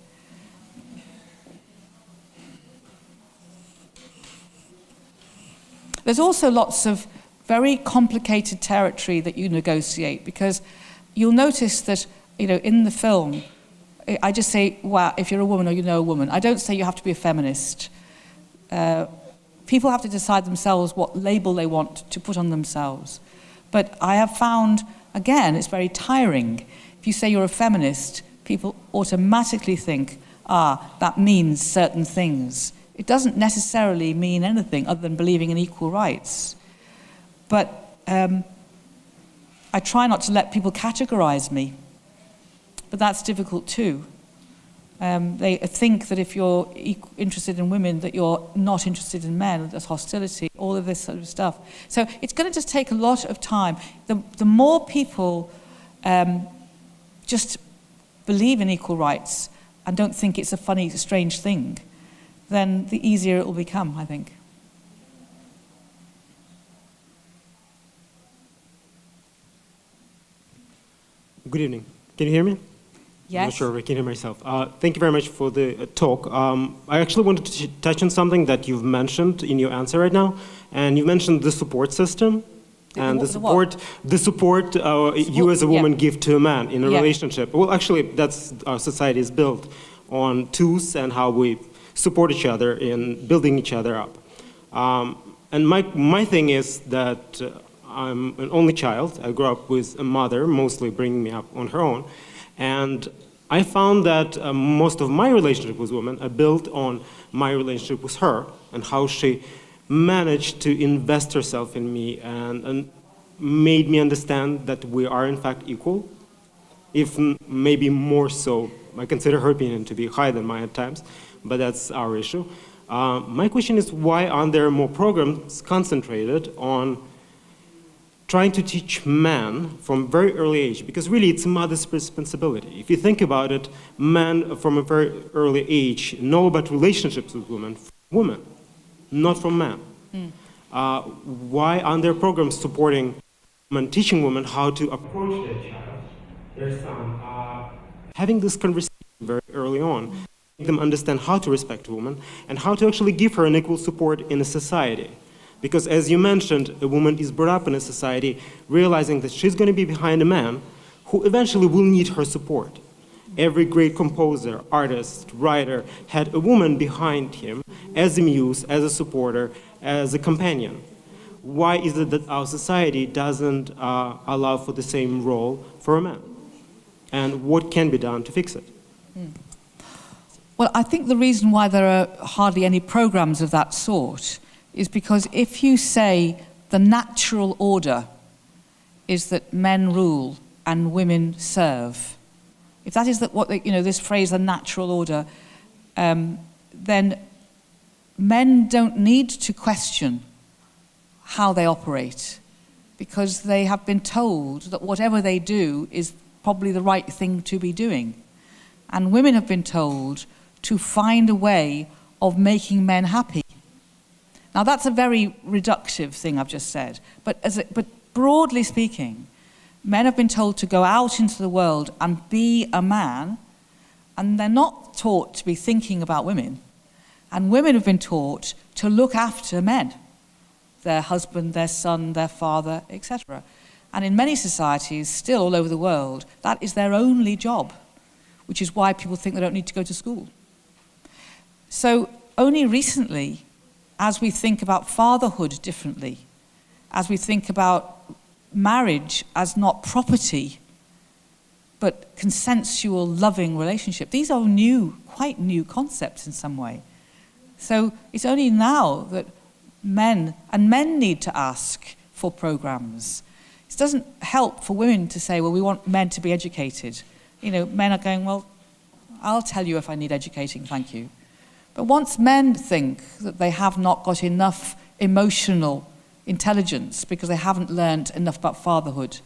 There's also lots of very complicated territory that you negotiate, because you'll notice that, you know, in the film, I just say, wow, if you're a woman or you know a woman. I don't say you have to be a feminist. People have to decide themselves what label they want to put on themselves. But I have found, again, it's very tiring. If you say you're a feminist, people automatically think, that means certain things. It doesn't necessarily mean anything other than believing in equal rights. But I try not to let people categorize me, but that's difficult too. They think that if you're interested in women, that you're not interested in men, there's hostility, all of this sort of stuff. So it's going to just take a lot of time. The more people just believe in equal rights and don't think it's a funny, strange thing, then the easier it will become, I think. Good evening. Can you hear me? Yes. I'm not sure if I can hear myself. Thank you very much for the talk. I actually wanted to touch on something that you've mentioned in your answer right now, and you mentioned the support system and the support you as a woman give to a man in a relationship. Well, actually, that's our society is built on tools and how we support each other in building each other up. And my thing is that I'm an only child. I grew up with a mother, mostly bringing me up on her own. And I found that most of my relationship with women are built on my relationship with her and how she managed to invest herself in me and made me understand that we are in fact equal, if maybe more so. I consider her opinion to be higher than mine at times, but that's our issue. My question is, why aren't there more programs concentrated on trying to teach men from very early age, because really it's a mother's responsibility. If you think about it, men from a very early age know about relationships with women from women, not from men. Why aren't there programs supporting women, teaching women how to approach their child, their son, having this conversation very early on, make them understand how to respect a woman and how to actually give her an equal support in a society? Because as you mentioned, a woman is brought up in a society realizing that she's going to be behind a man who eventually will need her support. Every great composer, artist, writer had a woman behind him as a muse, as a supporter, as a companion. Why is it that our society doesn't allow for the same role for a man? And what can be done to fix it? Well, I think the reason why there are hardly any programs of that sort is because if you say the natural order is that men rule and women serve, if that is this phrase, the natural order, then men don't need to question how they operate, because they have been told that whatever they do is probably the right thing to be doing. And women have been told to find a way of making men happy. Now that's a very reductive thing I've just said, but broadly speaking, men have been told to go out into the world and be a man, and they're not taught to be thinking about women. And women have been taught to look after men, their husband, their son, their father, etc. And in many societies, still all over the world, that is their only job, which is why people think they don't need to go to school. So only recently, as we think about fatherhood differently, as we think about marriage as not property, but consensual, loving relationship, these are quite new concepts in some way. So it's only now that men need to ask for programs. It doesn't help for women to say, well, we want men to be educated. Men are going, well, I'll tell you if I need educating, thank you. But once men think that they have not got enough emotional intelligence because they haven't learned enough about fatherhood,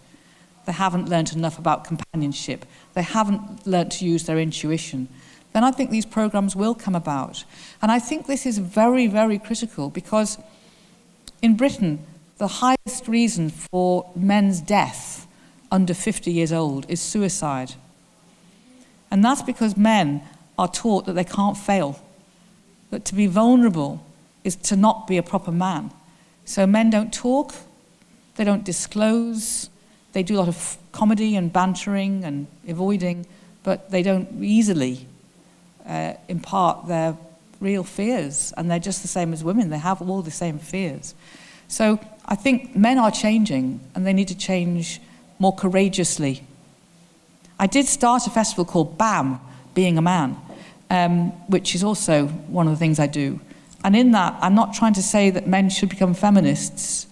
they haven't learned enough about companionship, they haven't learned to use their intuition, then I think these programs will come about. And I think this is very, very critical, because in Britain, the highest reason for men's death under 50 years old is suicide. And that's because men are taught that they can't fail, that to be vulnerable is to not be a proper man. So men don't talk, they don't disclose, they do a lot of comedy and bantering and avoiding, but they don't easily impart their real fears, and they're just the same as women. They have all the same fears. So I think men are changing, and they need to change more courageously. I did start a festival called BAM, Being a Man, which is also one of the things I do. And in that, I'm not trying to say that men should become feminists,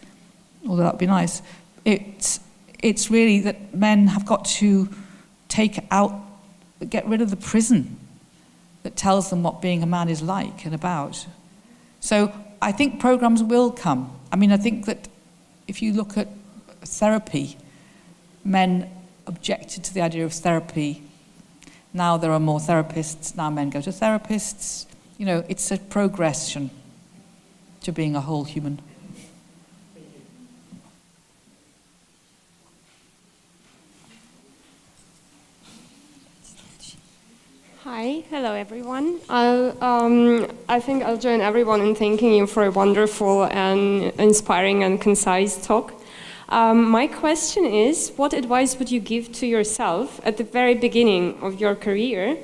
although that would be nice. It's really that men have got to get rid of the prison that tells them what being a man is like and about. So I think programs will come. I mean, I think that if you look at therapy, men objected to the idea of therapy. Now there are more therapists, now men go to therapists. You know, it's a progression to being a whole human. Hi, hello everyone. I think I'll join everyone in thanking you for a wonderful and inspiring and concise talk. My question is, what advice would you give to yourself at the very beginning of your career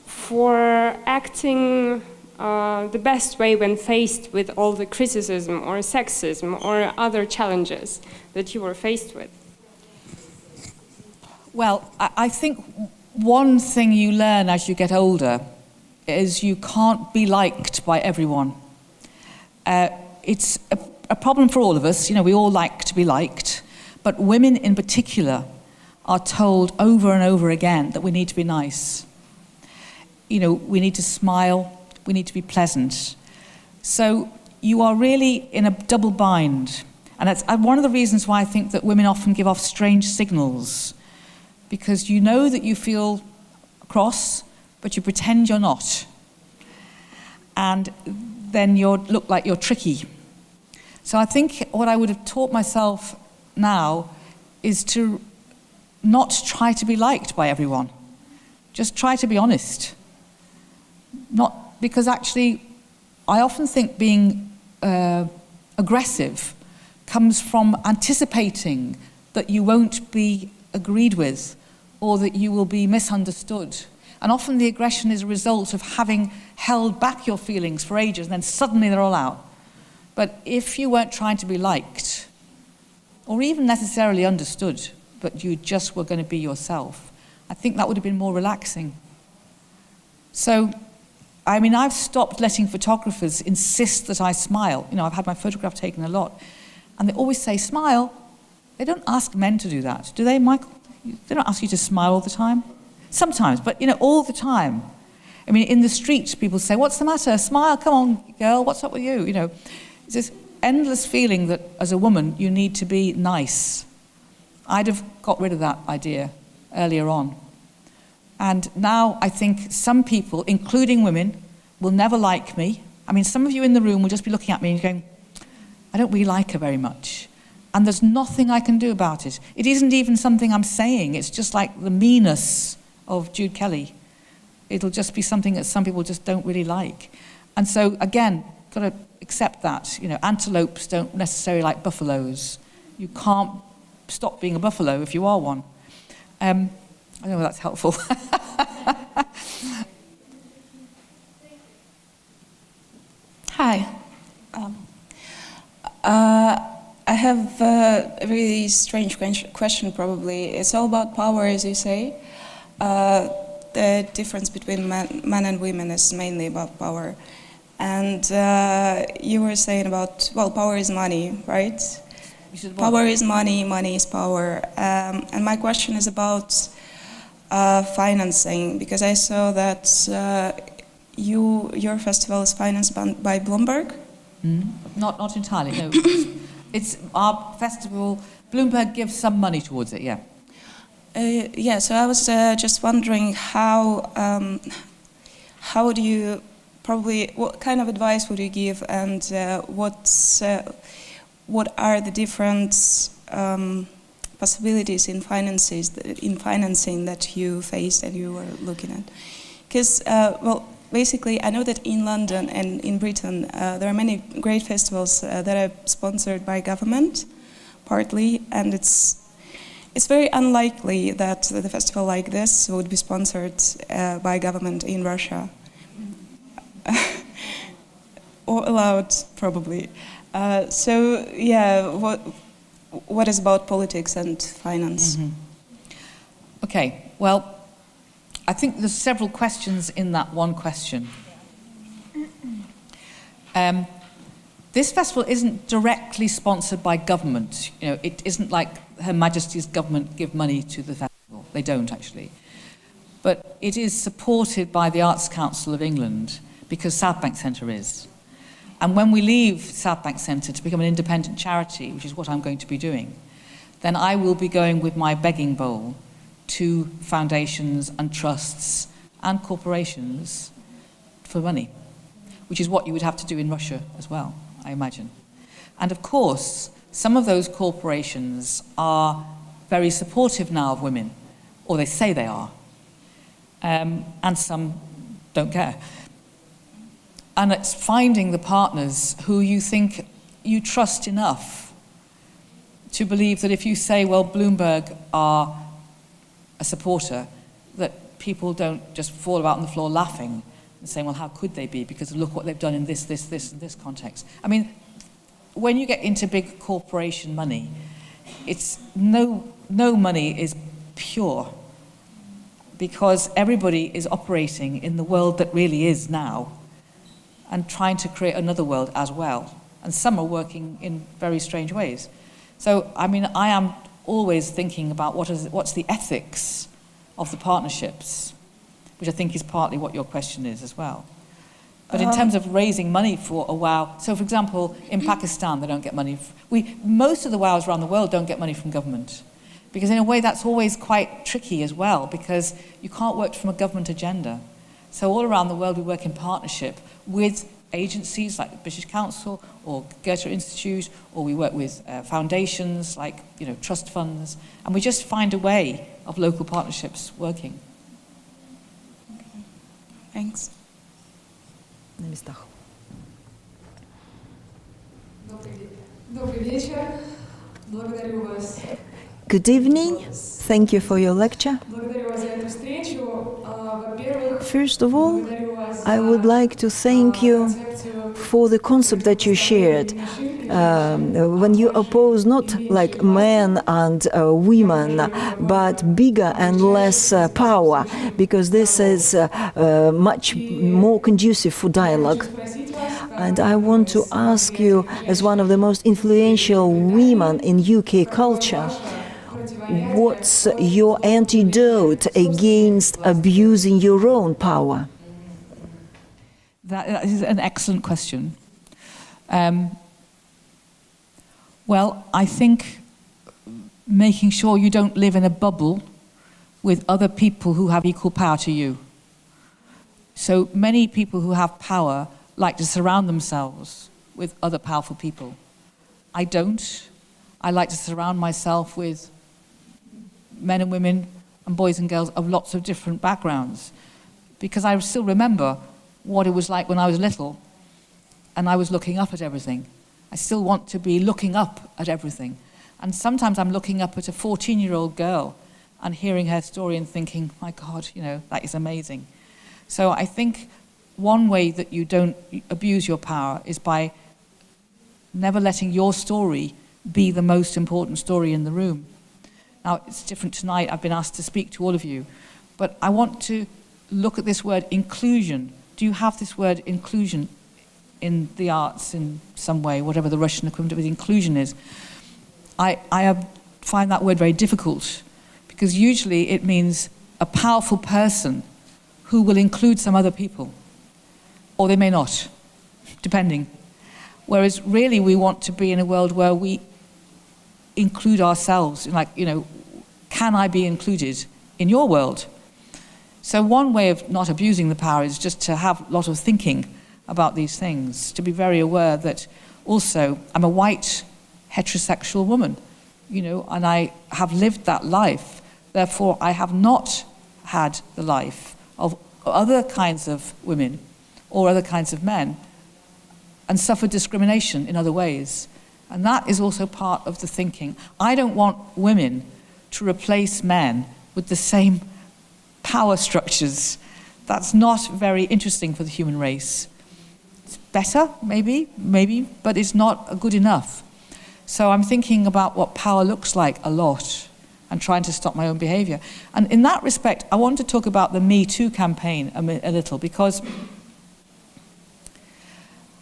for acting the best way when faced with all the criticism or sexism or other challenges that you were faced with? Well, I think one thing you learn as you get older is you can't be liked by everyone. It's a problem for all of us. You know, we all like to be liked, but women in particular are told over and over again that we need to be nice. You know, we need to smile, we need to be pleasant. So you are really in a double bind. And that's one of the reasons why I think that women often give off strange signals, because you know that you feel cross, but you pretend you're not. And then you look like you're tricky. So I think what I would have taught myself now is to not try to be liked by everyone. Just try to be honest. Not because actually, I often think being aggressive comes from anticipating that you won't be agreed with or that you will be misunderstood. And often the aggression is a result of having held back your feelings for ages and then suddenly they're all out. But if you weren't trying to be liked, or even necessarily understood, but you just were going to be yourself, I think that would have been more relaxing. So, I mean, I've stopped letting photographers insist that I smile. You know, I've had my photograph taken a lot, and they always say, smile. They don't ask men to do that, do they, Michael? They don't ask you to smile all the time. Sometimes, but, you know, all the time. I mean, in the street, people say, what's the matter? Smile, come on, girl, what's up with you? You know, it's this endless feeling that as a woman you need to be nice. I'd have got rid of that idea earlier on. And now I think some people, including women, will never like me. I mean, some of you in the room will just be looking at me and going, I don't really like her very much. And there's nothing I can do about it. It isn't even something I'm saying. It's just like the meanness of Jude Kelly. It'll just be something that some people just don't really like. And so, again, got to accept that. You know, antelopes don't necessarily like buffaloes. You can't stop being a buffalo if you are one. I don't know if that's helpful. Hi. I have a really strange question, probably. It's all about power, as you say. The difference between men and women is mainly about power. And you were saying about, well, power is money, right? Power is money, money is power. And my question is about financing, because I saw that your festival is financed by Bloomberg. Not entirely, no. It's our festival. Bloomberg gives some money towards it, yeah. Yeah, so I was just wondering how do you what kind of advice would you give, and what are the different possibilities in financing that you faced and you were looking at? Because, well, basically, I know that in London and in Britain, there are many great festivals that are sponsored by government, partly, and it's very unlikely that the festival like this would be sponsored by government in Russia. Or allowed, probably. So, yeah, what is about politics and finance? Okay, well, I think there's several questions in that one question. This festival isn't directly sponsored by government. You know, it isn't like Her Majesty's government give money to the festival. They don't, actually. But it is supported by the Arts Council of England because Southbank Centre is. And when we leave Southbank Centre to become an independent charity, which is what I'm going to be doing, then I will be going with my begging bowl to foundations and trusts and corporations for money, which is what you would have to do in Russia as well, I imagine. And of course, some of those corporations are very supportive now of women, or they say they are, and some don't care. And it's finding the partners who you think you trust enough to believe that if you say, well, Bloomberg are a supporter, that people don't just fall about on the floor laughing and saying, well, how could they be? Because look what they've done in this, and this context. I mean, when you get into big corporation money, it's no money is pure because everybody is operating in the world that really is now and trying to create another world as well. And some are working in very strange ways. So, I mean, I am always thinking about what's the ethics of the partnerships, which I think is partly what your question is as well. But in terms of raising money for a WOW, so for example, in Pakistan, they don't get money. Most of the WOWs around the world don't get money from government. Because in a way, that's always quite tricky as well, because you can't work from a government agenda. So all around the world, we work in partnership with agencies like the British Council or Goethe Institute, or we work with foundations like, you know, trust funds, and we just find a way of local partnerships working. Thanks. Good evening. Thank you for your lecture. First of all, I would like to thank you for the concept that you shared. When you oppose not like men and women, but bigger and less power, because this is much more conducive for dialogue. And I want to ask you, as one of the most influential women in UK culture, what's your antidote against abusing your own power? That is an excellent question. Well, I think making sure you don't live in a bubble with other people who have equal power to you. So many people who have power like to surround themselves with other powerful people. I don't. I like to surround myself with men and women and boys and girls of lots of different backgrounds, because I still remember what it was like when I was little and I was looking up at everything. I still want to be looking up at everything. And sometimes I'm looking up at a 14-year-old girl and hearing her story and thinking, my God, you know, that is amazing. So I think one way that you don't abuse your power is by never letting your story be the most important story in the room. Now, it's different tonight. I've been asked to speak to all of you. But I want to look at this word inclusion. Do you have this word inclusion in the arts in some way, whatever the Russian equivalent of inclusion is? I find that word very difficult, because usually it means a powerful person who will include some other people, or they may not, depending. Whereas really we want to be in a world where we include ourselves, like, you know, can I be included in your world? So one way of not abusing the power is just to have a lot of thinking about these things, to be very aware that also I'm a white heterosexual woman, you know, and I have lived that life. Therefore, I have not had the life of other kinds of women or other kinds of men and suffered discrimination in other ways. And that is also part of the thinking. I don't want women to replace men with the same power structures. That's not very interesting for the human race. It's better, maybe, but it's not good enough. So I'm thinking about what power looks like a lot, and trying to stop my own behavior. And in that respect, I want to talk about the Me Too campaign a little, because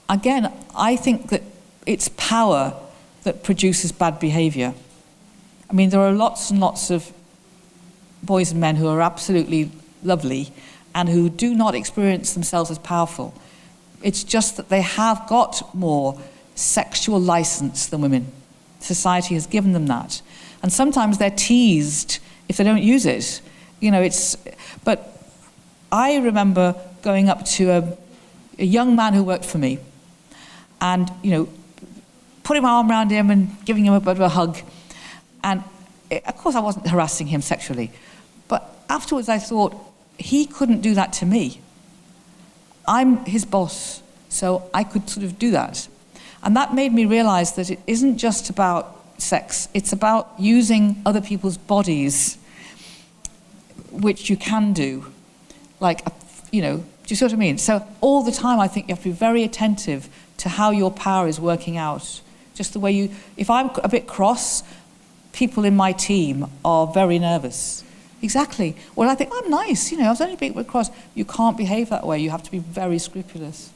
again, I think that it's power that produces bad behavior. I mean, there are lots and lots of boys and men who are absolutely lovely and who do not experience themselves as powerful. It's just that they have got more sexual license than women. Society has given them that. And sometimes they're teased if they don't use it. You know, but I remember going up to a young man who worked for me and, you know, putting my arm around him and giving him a bit of a hug. And of course I wasn't harassing him sexually, but afterwards I thought, he couldn't do that to me. I'm his boss, so I could sort of do that. And that made me realize that it isn't just about sex, it's about using other people's bodies, which you can do. Like, you know, do you see what I mean? So all the time I think you have to be very attentive to how your power is working out. Just the way you, if I'm a bit cross, people in my team are very nervous. Exactly. Well, I think, I'm nice, you know, I was only a bit cross. You can't behave that way, you have to be very scrupulous.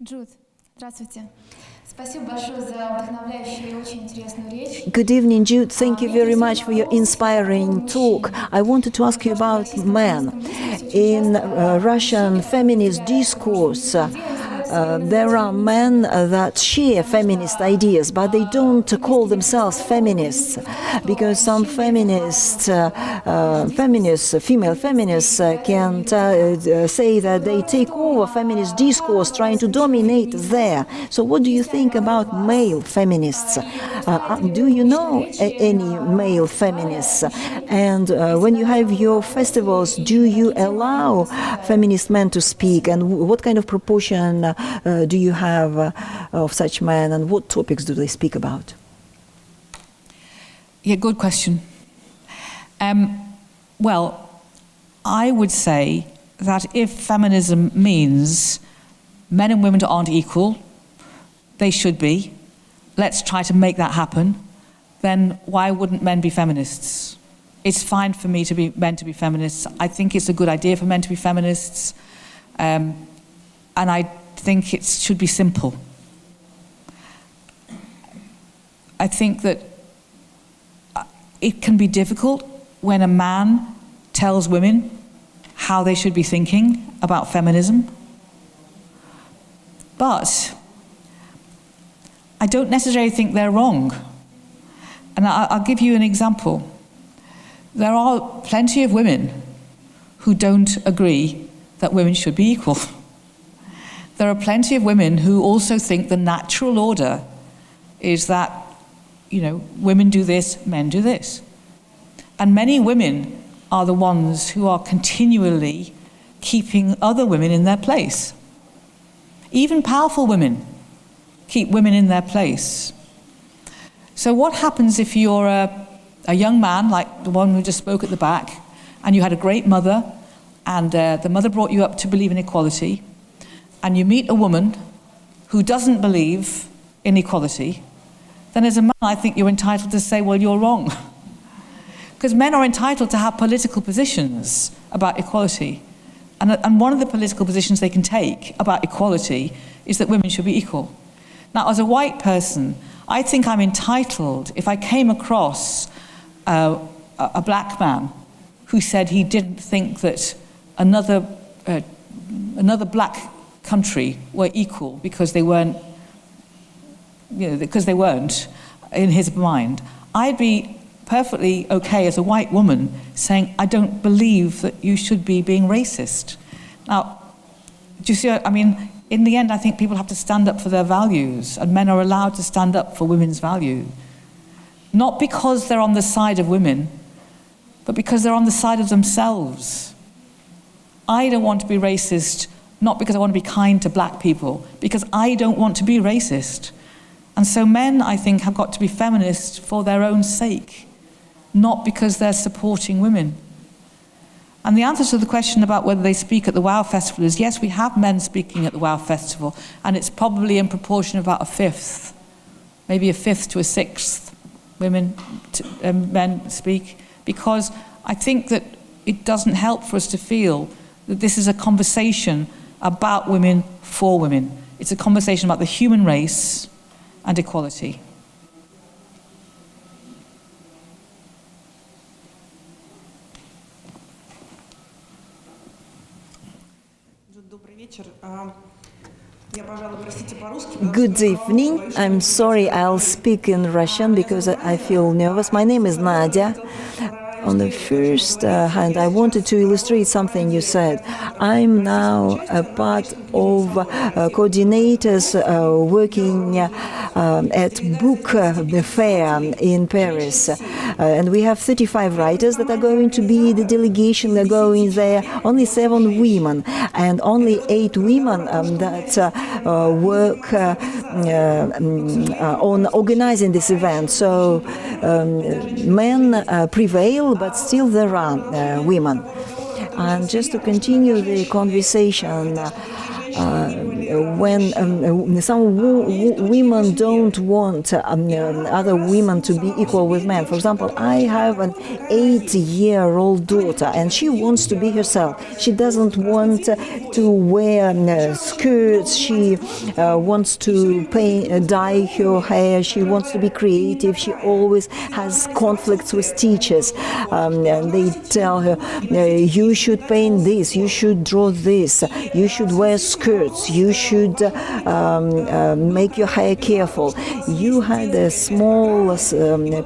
Jude, здравствуйте. Спасибо большое за вдохновляющую и очень интересную речь. Good evening, Jude. Thank you very much for your inspiring talk. I wanted to ask you about men. In Russian feminist discourse, there are men that share feminist ideas, but they don't call themselves feminists, because some female feminists can say that they take over feminist discourse, trying to dominate there. So what do you think about male feminists? Do you know any male feminists? And when you have your festivals, do you allow feminist men to speak? And what kind of proportion do you have of such men, and what topics do they speak about? Yeah, good question. Well, I would say that if feminism means men and women aren't equal, they should be, let's try to make that happen, then why wouldn't men be feminists? It's fine for men to be feminists. I think it's a good idea for men to be feminists. And I think it should be simple. I think that it can be difficult when a man tells women how they should be thinking about feminism. But I don't necessarily think they're wrong. And I'll give you an example. There are plenty of women who don't agree that women should be equal. There are plenty of women who also think the natural order is that, you know, women do this, men do this. And many women are the ones who are continually keeping other women in their place. Even powerful women keep women in their place. So what happens if you're a young man, like the one who just spoke at the back, and you had a great mother, and the mother brought you up to believe in equality, and you meet a woman who doesn't believe in equality, then as a man, I think you're entitled to say, well, you're wrong. Because men are entitled to have political positions about equality. And one of the political positions they can take about equality is that women should be equal. Now, as a white person, I think I'm entitled, if I came across a black man who said he didn't think that another black country were equal because they weren't, you know, because they weren't in his mind, I'd be perfectly okay as a white woman saying, I don't believe that you should be being racist. Now, do you see, I mean, in the end, I think people have to stand up for their values, and men are allowed to stand up for women's value. Not because they're on the side of women, but because they're on the side of themselves. I don't want to be racist, not because I want to be kind to black people, because I don't want to be racist. And so men, I think, have got to be feminists for their own sake, not because they're supporting women. And the answer to the question about whether they speak at the WOW Festival is yes, we have men speaking at the WOW Festival, and it's probably in proportion about a fifth maybe a fifth to a sixth men speak, because I think that it doesn't help for us to feel that this is a conversation about women for women. It's a conversation about the human race and equality. Good evening. I'm sorry, I'll speak in Russian because I feel nervous. My name is Nadia. On the first hand, I wanted to illustrate something you said. I'm now a part of coordinators working at book fair in Paris. And we have 35 writers that are going to be the delegation that are going there. Only 7 women and only 8 women that work on organizing this event. So men prevail, but still there are women. And just to continue the conversation, when some women don't want other women to be equal with men. For example, I have an 8-year-old daughter and she wants to be herself. She doesn't want to wear skirts. She wants to dye her hair. She wants to be creative. She always has conflicts with teachers. And they tell her, you should paint this, you should draw this, you should wear skirts, you should make your hair careful. You had a small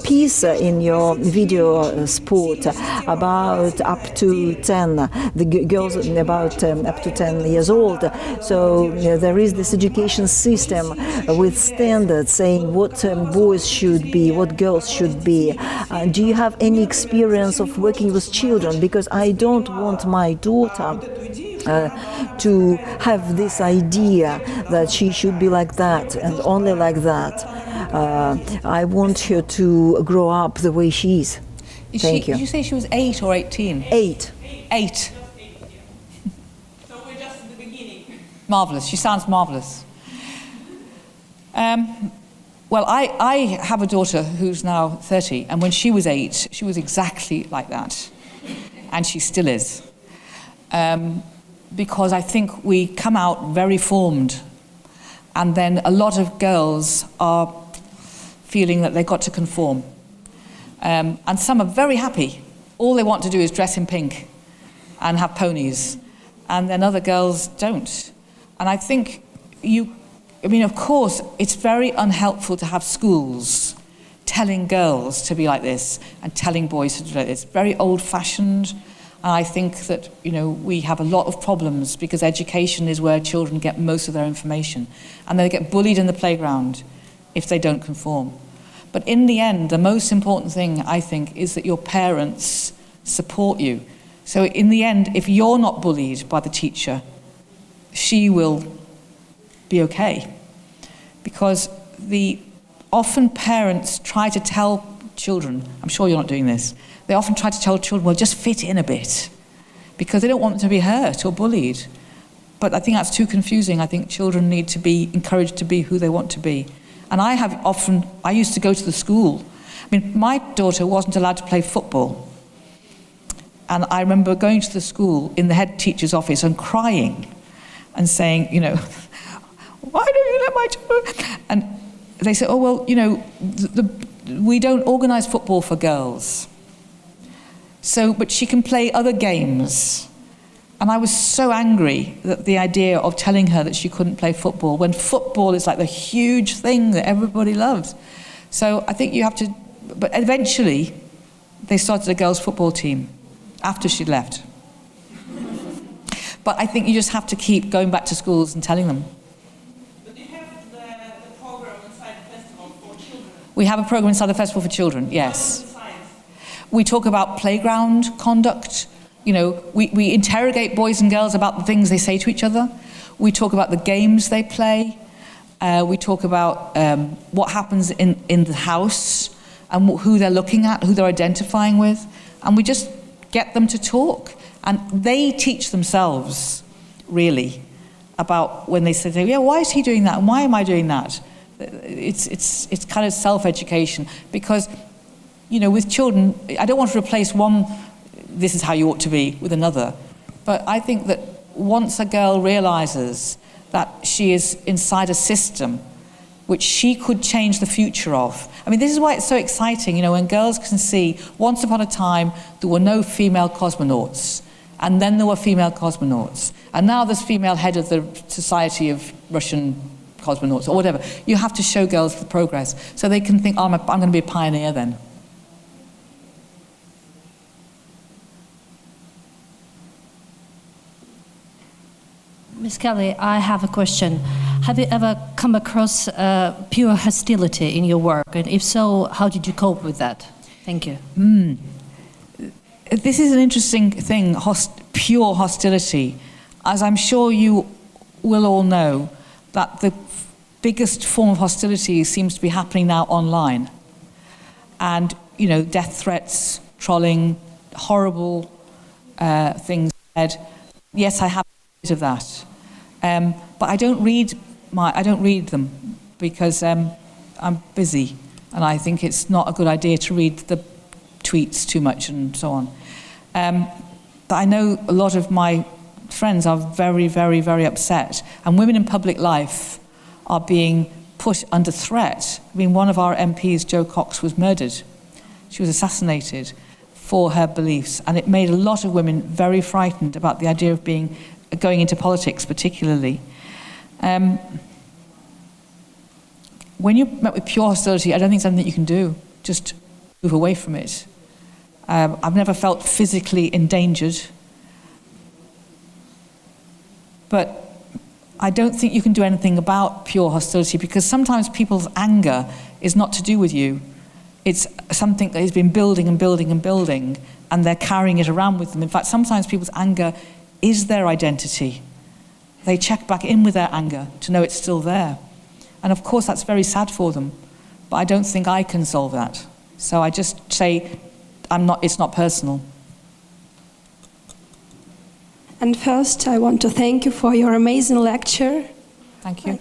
piece in your video spot about up to 10, the girls about up to 10 years old. So there is this education system with standards saying what boys should be, what girls should be. Do you have any experience of working with children? Because I don't want my daughter to have this idea that she should be like that and only like that. I want her to grow up the way she is. Thank you. Did you say she was 8 or 18? 8. 8. So we're just at the beginning. Marvellous. She sounds marvellous. Well, I have a daughter who's now 30, and when she was 8, she was exactly like that. And she still is. Because I think we come out very formed, and then a lot of girls are feeling that they've got to conform. And some are very happy. All they want to do is dress in pink and have ponies, and then other girls don't. And I think of course, it's very unhelpful to have schools telling girls to be like this and telling boys to do like this. Very old-fashioned. And I think that, we have a lot of problems because education is where children get most of their information. And they get bullied in the playground if they don't conform. But in the end, the most important thing, I think, is that your parents support you. So in the end, if you're not bullied by the teacher, she will be okay. Because often parents try to tell children, I'm sure you're not doing this, they often try to tell children, well, just fit in a bit, because they don't want them to be hurt or bullied. But I think that's too confusing. I think children need to be encouraged to be who they want to be. And I used to go to the school. My daughter wasn't allowed to play football. And I remember going to the school in the head teacher's office and crying and saying, why don't you let my daughter? And they said, oh, well, we don't organise football for girls. But she can play other games. And I was so angry that the idea of telling her that she couldn't play football, when football is like the huge thing that everybody loves. So I think you have to, but eventually they started a girls' football team after she'd left. But I think you just have to keep going back to schools and telling them. But do you have the program inside the festival for children? We have a program inside the festival for children, yes. We talk about playground conduct. We interrogate boys and girls about the things they say to each other. We talk about the games they play. We talk about what happens in the house and who they're looking at, who they're identifying with. And we just get them to talk. And they teach themselves, really, about when they say, yeah, why is he doing that? And why am I doing that? It's kind of self-education, because, you know, with children, I don't want to replace one, this is how you ought to be, with another. But I think that once a girl realizes that she is inside a system which she could change the future of. I mean, this is why it's so exciting, you know, when girls can see, once upon a time, there were no female cosmonauts, and then there were female cosmonauts, and now there's female head of the Society of Russian Cosmonauts, or whatever. You have to show girls the progress, so they can think, oh, I'm going to be a pioneer then. Ms. Kelly, I have a question. Have you ever come across pure hostility in your work? And if so, how did you cope with that? Thank you. This is an interesting thing, pure hostility. As I'm sure you will all know, that the biggest form of hostility seems to be happening now online. And, you know, death threats, trolling, horrible things said. Yes, I have a bit of that. But I don't read them because I'm busy, and I think it's not a good idea to read the tweets too much and so on. But I know a lot of my friends are very, very, very upset, and women in public life are being put under threat. I mean, one of our MPs, Jo Cox, was murdered. She was assassinated for her beliefs, and it made a lot of women very frightened about the idea of going into politics, particularly. When you're met with pure hostility, I don't think it's something that you can do. Just move away from it. I've never felt physically endangered, but I don't think you can do anything about pure hostility, because sometimes people's anger is not to do with you. It's something that has been building and building and building, and they're carrying it around with them. In fact, sometimes people's anger is their identity. They check back in with their anger to know it's still there. And of course, that's very sad for them, but I don't think I can solve that. So I just say, it's not personal. And first, I want to thank you for your amazing lecture. Thank you.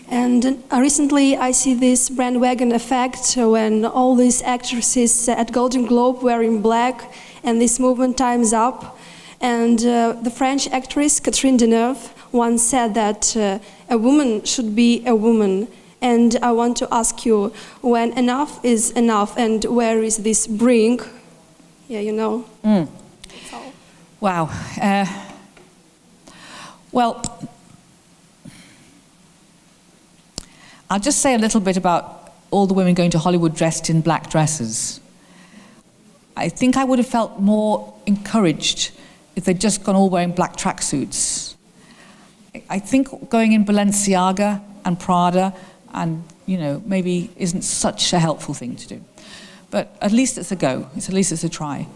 And recently, I see this bandwagon effect when all these actresses at Golden Globe were in black, and this movement Time's Up. And the French actress Catherine Deneuve once said that a woman should be a woman. And I want to ask you, when enough is enough, and where is this brink? Yeah, you know. Wow. Well, I'll just say a little bit about all the women going to Hollywood dressed in black dresses. I think I would have felt more encouraged if they'd just gone all wearing black tracksuits. I think going in Balenciaga and Prada and, you know, maybe isn't such a helpful thing to do. But at least it's a go. At least it's a try.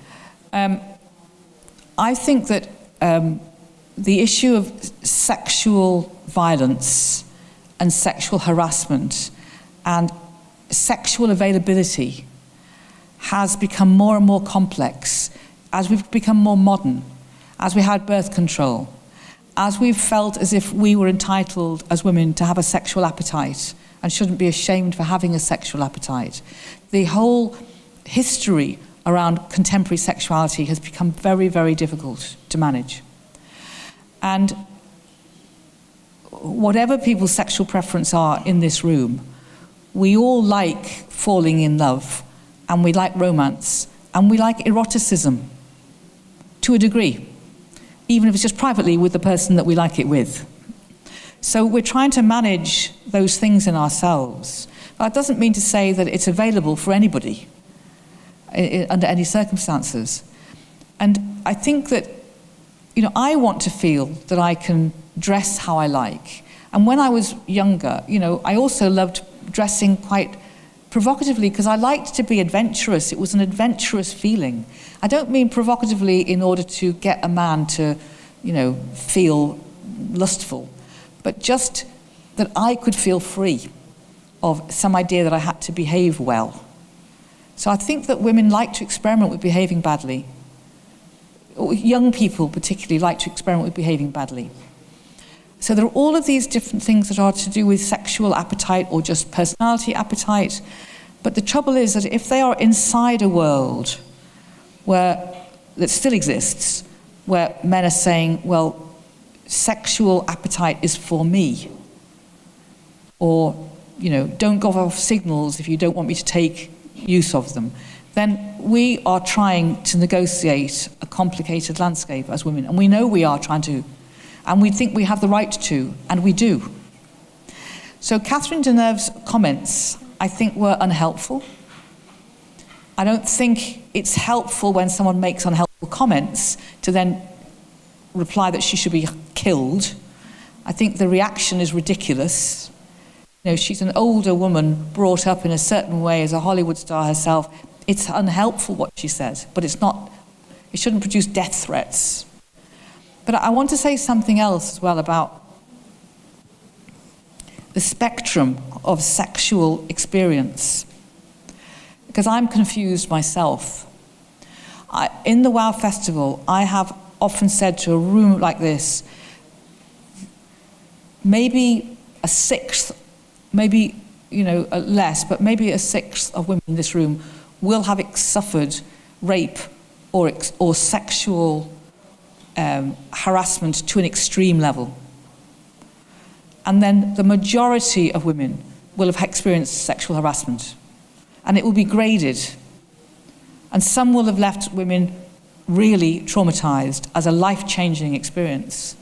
I think that the issue of sexual violence and sexual harassment and sexual availability has become more and more complex as we've become more modern, as we had birth control, as we've felt as if we were entitled as women to have a sexual appetite and shouldn't be ashamed for having a sexual appetite. The whole history around contemporary sexuality has become very, very difficult to manage. And whatever people's sexual preference are in this room, we all like falling in love, and we like romance, and we like eroticism to a degree, even if it's just privately with the person that we like it with. So we're trying to manage those things in ourselves. That doesn't mean to say that it's available for anybody under any circumstances. And I think that, you know, I want to feel that I can dress how I like. And when I was younger, you know, I also loved dressing quite provocatively because I liked to be adventurous. It was an adventurous feeling. I don't mean provocatively in order to get a man to, you know, feel lustful, but just that I could feel free of some idea that I had to behave well. So I think that women like to experiment with behaving badly. Young people particularly like to experiment with behaving badly. So there are all of these different things that are to do with sexual appetite or just personality appetite. But the trouble is that if they are inside a world that still exists, where men are saying, well, sexual appetite is for me, or, don't go off signals if you don't want me to take use of them, then we are trying to negotiate a complicated landscape as women. And we know we are trying to. And we think we have the right to, and we do. So Catherine Deneuve's comments, I think, were unhelpful. I don't think it's helpful when someone makes unhelpful comments to then reply that she should be killed. I think the reaction is ridiculous. She's an older woman brought up in a certain way as a Hollywood star herself. It's unhelpful what she says, but it shouldn't produce death threats. But I want to say something else as well about the spectrum of sexual experience, because I'm confused myself. In the WOW Festival, I have often said to a room like this, maybe a sixth, maybe less, but maybe a sixth of women in this room will have suffered rape or sexual harassment to an extreme level. And then the majority of women will have experienced sexual harassment. And it will be graded. And some will have left women really traumatized as a life-changing experience.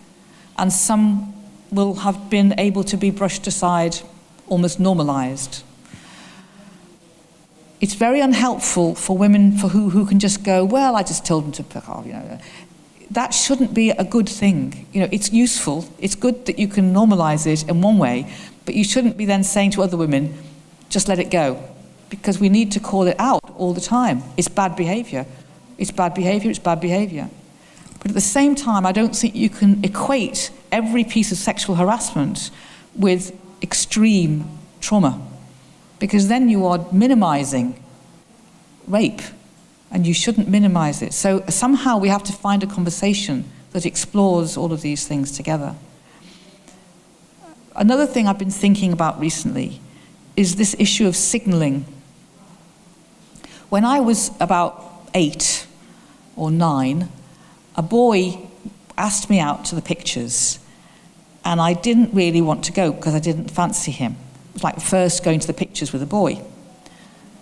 And some will have been able to be brushed aside, almost normalized. It's very unhelpful for women who can just go, well, I just told them to pick off, That shouldn't be a good thing. It's useful. It's good that you can normalize it in one way, but you shouldn't be then saying to other women, just let it go, because we need to call it out all the time. It's bad behavior. It's bad behavior. It's bad behavior. But at the same time, I don't think you can equate every piece of sexual harassment with extreme trauma, because then you are minimizing rape. And you shouldn't minimize it. So somehow we have to find a conversation that explores all of these things together. Another thing I've been thinking about recently is this issue of signaling. When I was about 8 or 9, a boy asked me out to the pictures, and I didn't really want to go because I didn't fancy him. It was like first going to the pictures with a boy.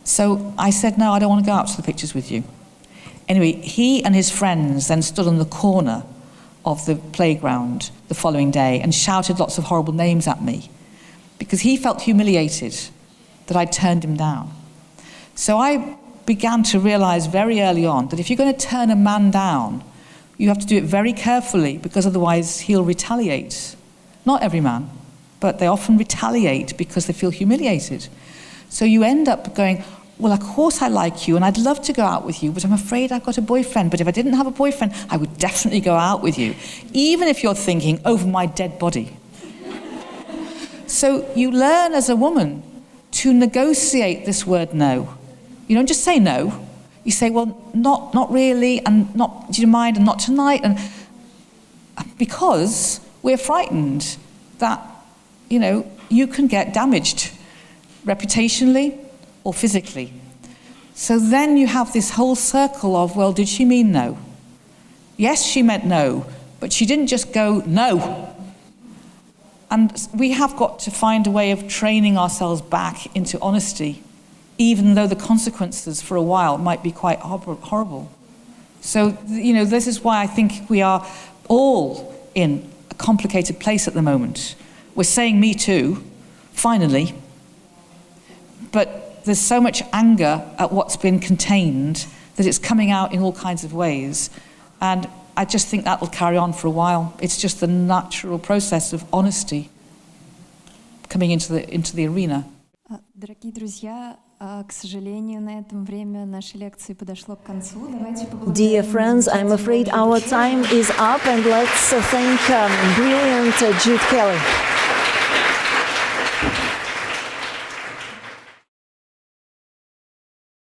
So I said, no, I don't want to go out to the pictures with you. Anyway, he and his friends then stood on the corner of the playground the following day and shouted lots of horrible names at me because he felt humiliated that I'd turned him down. So I began to realize very early on that if you're going to turn a man down, you have to do it very carefully, because otherwise he'll retaliate. Not every man, but they often retaliate because they feel humiliated. So you end up going, well, of course I like you and I'd love to go out with you, but I'm afraid I've got a boyfriend. But if I didn't have a boyfriend, I would definitely go out with you, even if you're thinking, over my dead body. So you learn as a woman to negotiate this word no. You don't just say no. You say, well, not really, and not, do you mind, and not tonight, and because we're frightened that, you can get damaged reputationally or physically. So then you have this whole circle of, well, did she mean no? Yes, she meant no, but she didn't just go no. And we have got to find a way of training ourselves back into honesty, even though the consequences for a while might be quite horrible. So, this is why I think we are all in a complicated place at the moment. We're saying me too, finally, but there's so much anger at what's been contained that it's coming out in all kinds of ways. And I just think that will carry on for a while. It's just the natural process of honesty coming into the arena. Дорогие друзья, к сожалению, на этом время нашей лекции подошло к концу. Dear friends, I'm afraid our time is up, and let's thank brilliant Jude Kelly.